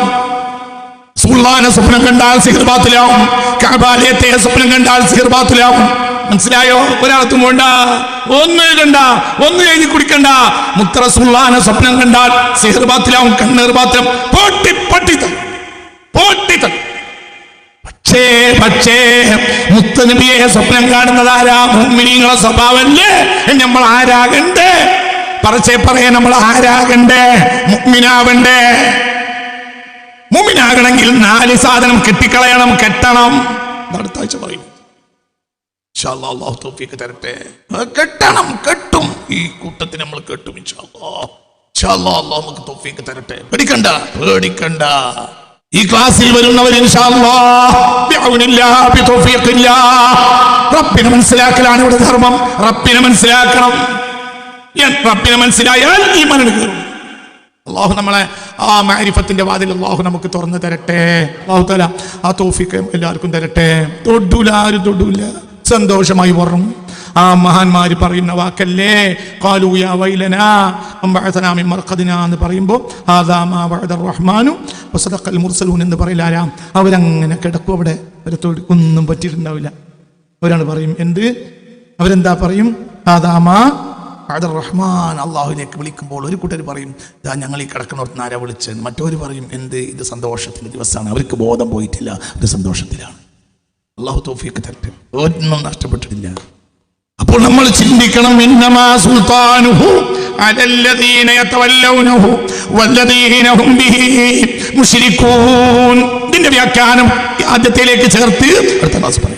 സുൽത്താനെ സ്വപ്നം കണ്ടാൽ സിഹർ ബാത്തിലാവും. കഅബാലയത്തെ സ്വപ്നം കണ്ടാൽ സിഹർ ബാത്തിലാവും. മനസ്സിലായോ? ഒരാളത്തും വേണ്ട, ഒന്നും എഴുതണ്ട, ഒന്നും എഴുതി കുടിക്കണ്ട. മുത്ത റസൂലുള്ളാഹിനെ സ്വപ്നം കണ്ടാൽ സിഹർ ബാത്തിലാവും, കണ്ണീർ ബാത്തിലാവും. പക്ഷേ മുത്തനബിയെ സ്വപ്നം കാണുന്നത് ആരാ? മുഅ്മിനീങ്ങളുടെ സ്വഭാവമല്ലേ? നമ്മൾ ആരാകണ്ടേ? പറയാ നമ്മൾ ആരാകണ്ടേ? മുഅ്മിനാവണ്ടേ? മുഅ്മിനാകണമെങ്കിൽ 4 സാധനം കെട്ടിക്കളയണം, കെട്ടണം. അടുത്ത ആഴ്ച പറയും. അല്ലാഹു തൗഫീഖ് തരട്ടെ. കെട്ടും. ഈ കൂട്ടത്തിൽ നമ്മൾ കെട്ടും ഇൻഷാ അല്ലാഹ്. അല്ലാഹു നമുക്ക് തൗഫീഖ് തരട്ടെ. പേടിക്കണ്ട. ഈ ക്ലാസ്സിൽ വരുന്നവർ ഇൻഷാ അല്ലാഹ് ബിഔനില്ലാഹ് ബിതൗഫീഖില്ലാഹ് റബ്ബിനെ മനസ്സിലാക്കലാണ് ഇവിടെ ധർമ്മം. റബ്ബിനെ മനസ്സിലാക്കണം. റബ്ബിനെ മനസ്സിലായാൽ ഈമാൻ കയറും. അല്ലാഹു നമ്മളെ ആ മഅരിഫത്തിന്റെ വാതിൽ അല്ലാഹു നമുക്ക് തുറന്നു തരട്ടെ. അല്ലാഹു തആല ആ തൗഫീഖ് എല്ലാവർക്കും തരട്ടെ. ആരും തൊടൂല. സന്തോഷമായി പറഞ്ഞു. ആ മഹാന്മാര് പറയുന്ന വാക്കല്ലേ ഖാലൂ യാ വൈലനാ അംബഅസനാ മിൻ മർഖദിനാ എന്ന് പറയുമ്പോൾ ഹാദാ മാ വഅദ റഹ്മാനു വസദഖൽ മുർസലൂൻ എന്ന് പറയില്ല. അവരങ്ങനെ കിടക്കും. അവിടെ അവരെ ഒന്നും പറ്റിയിട്ടുണ്ടാവില്ല. അവരാണ് പറയും എന്ത്? അവരെന്താ പറയും? ഹാദാ മാ വഅദ റഹ്മാൻ. അള്ളാഹുവിലേക്ക് വിളിക്കുമ്പോൾ ഒരു കൂട്ടർ പറയും ഇതാ ഞങ്ങൾ ഈ കിടക്കുന്നോർത്ത് ആരാ വിളിച്ചത്. മറ്റൊരു പറയും എന്ത്? ഇത് സന്തോഷത്തിന്റെ ദിവസമാണ്. അവർക്ക് ബോധം പോയിട്ടില്ല, ഒരു സന്തോഷത്തിലാണ്. അല്ലാഹു തൗഫീഖ് തരട്ടെ. ഒന്നും നഷ്ടപ്പെട്ടിട്ടില്ല. അപ്പോൾ നമ്മൾ ചിന്തിക്കണം, ഇന്നമാ സുൽത്താനുഹു അലല്ലദീന യതവല്ലൗനഹു വല്ലദീന ഹും ബിഹി മുശ്രികൂൻ. ഇതിന്റെ വ്യാഖ്യാനം ആദ്യത്തിലേക്ക് ചേർത്ത് അടുത്ത ക്ലാസ് പറയും.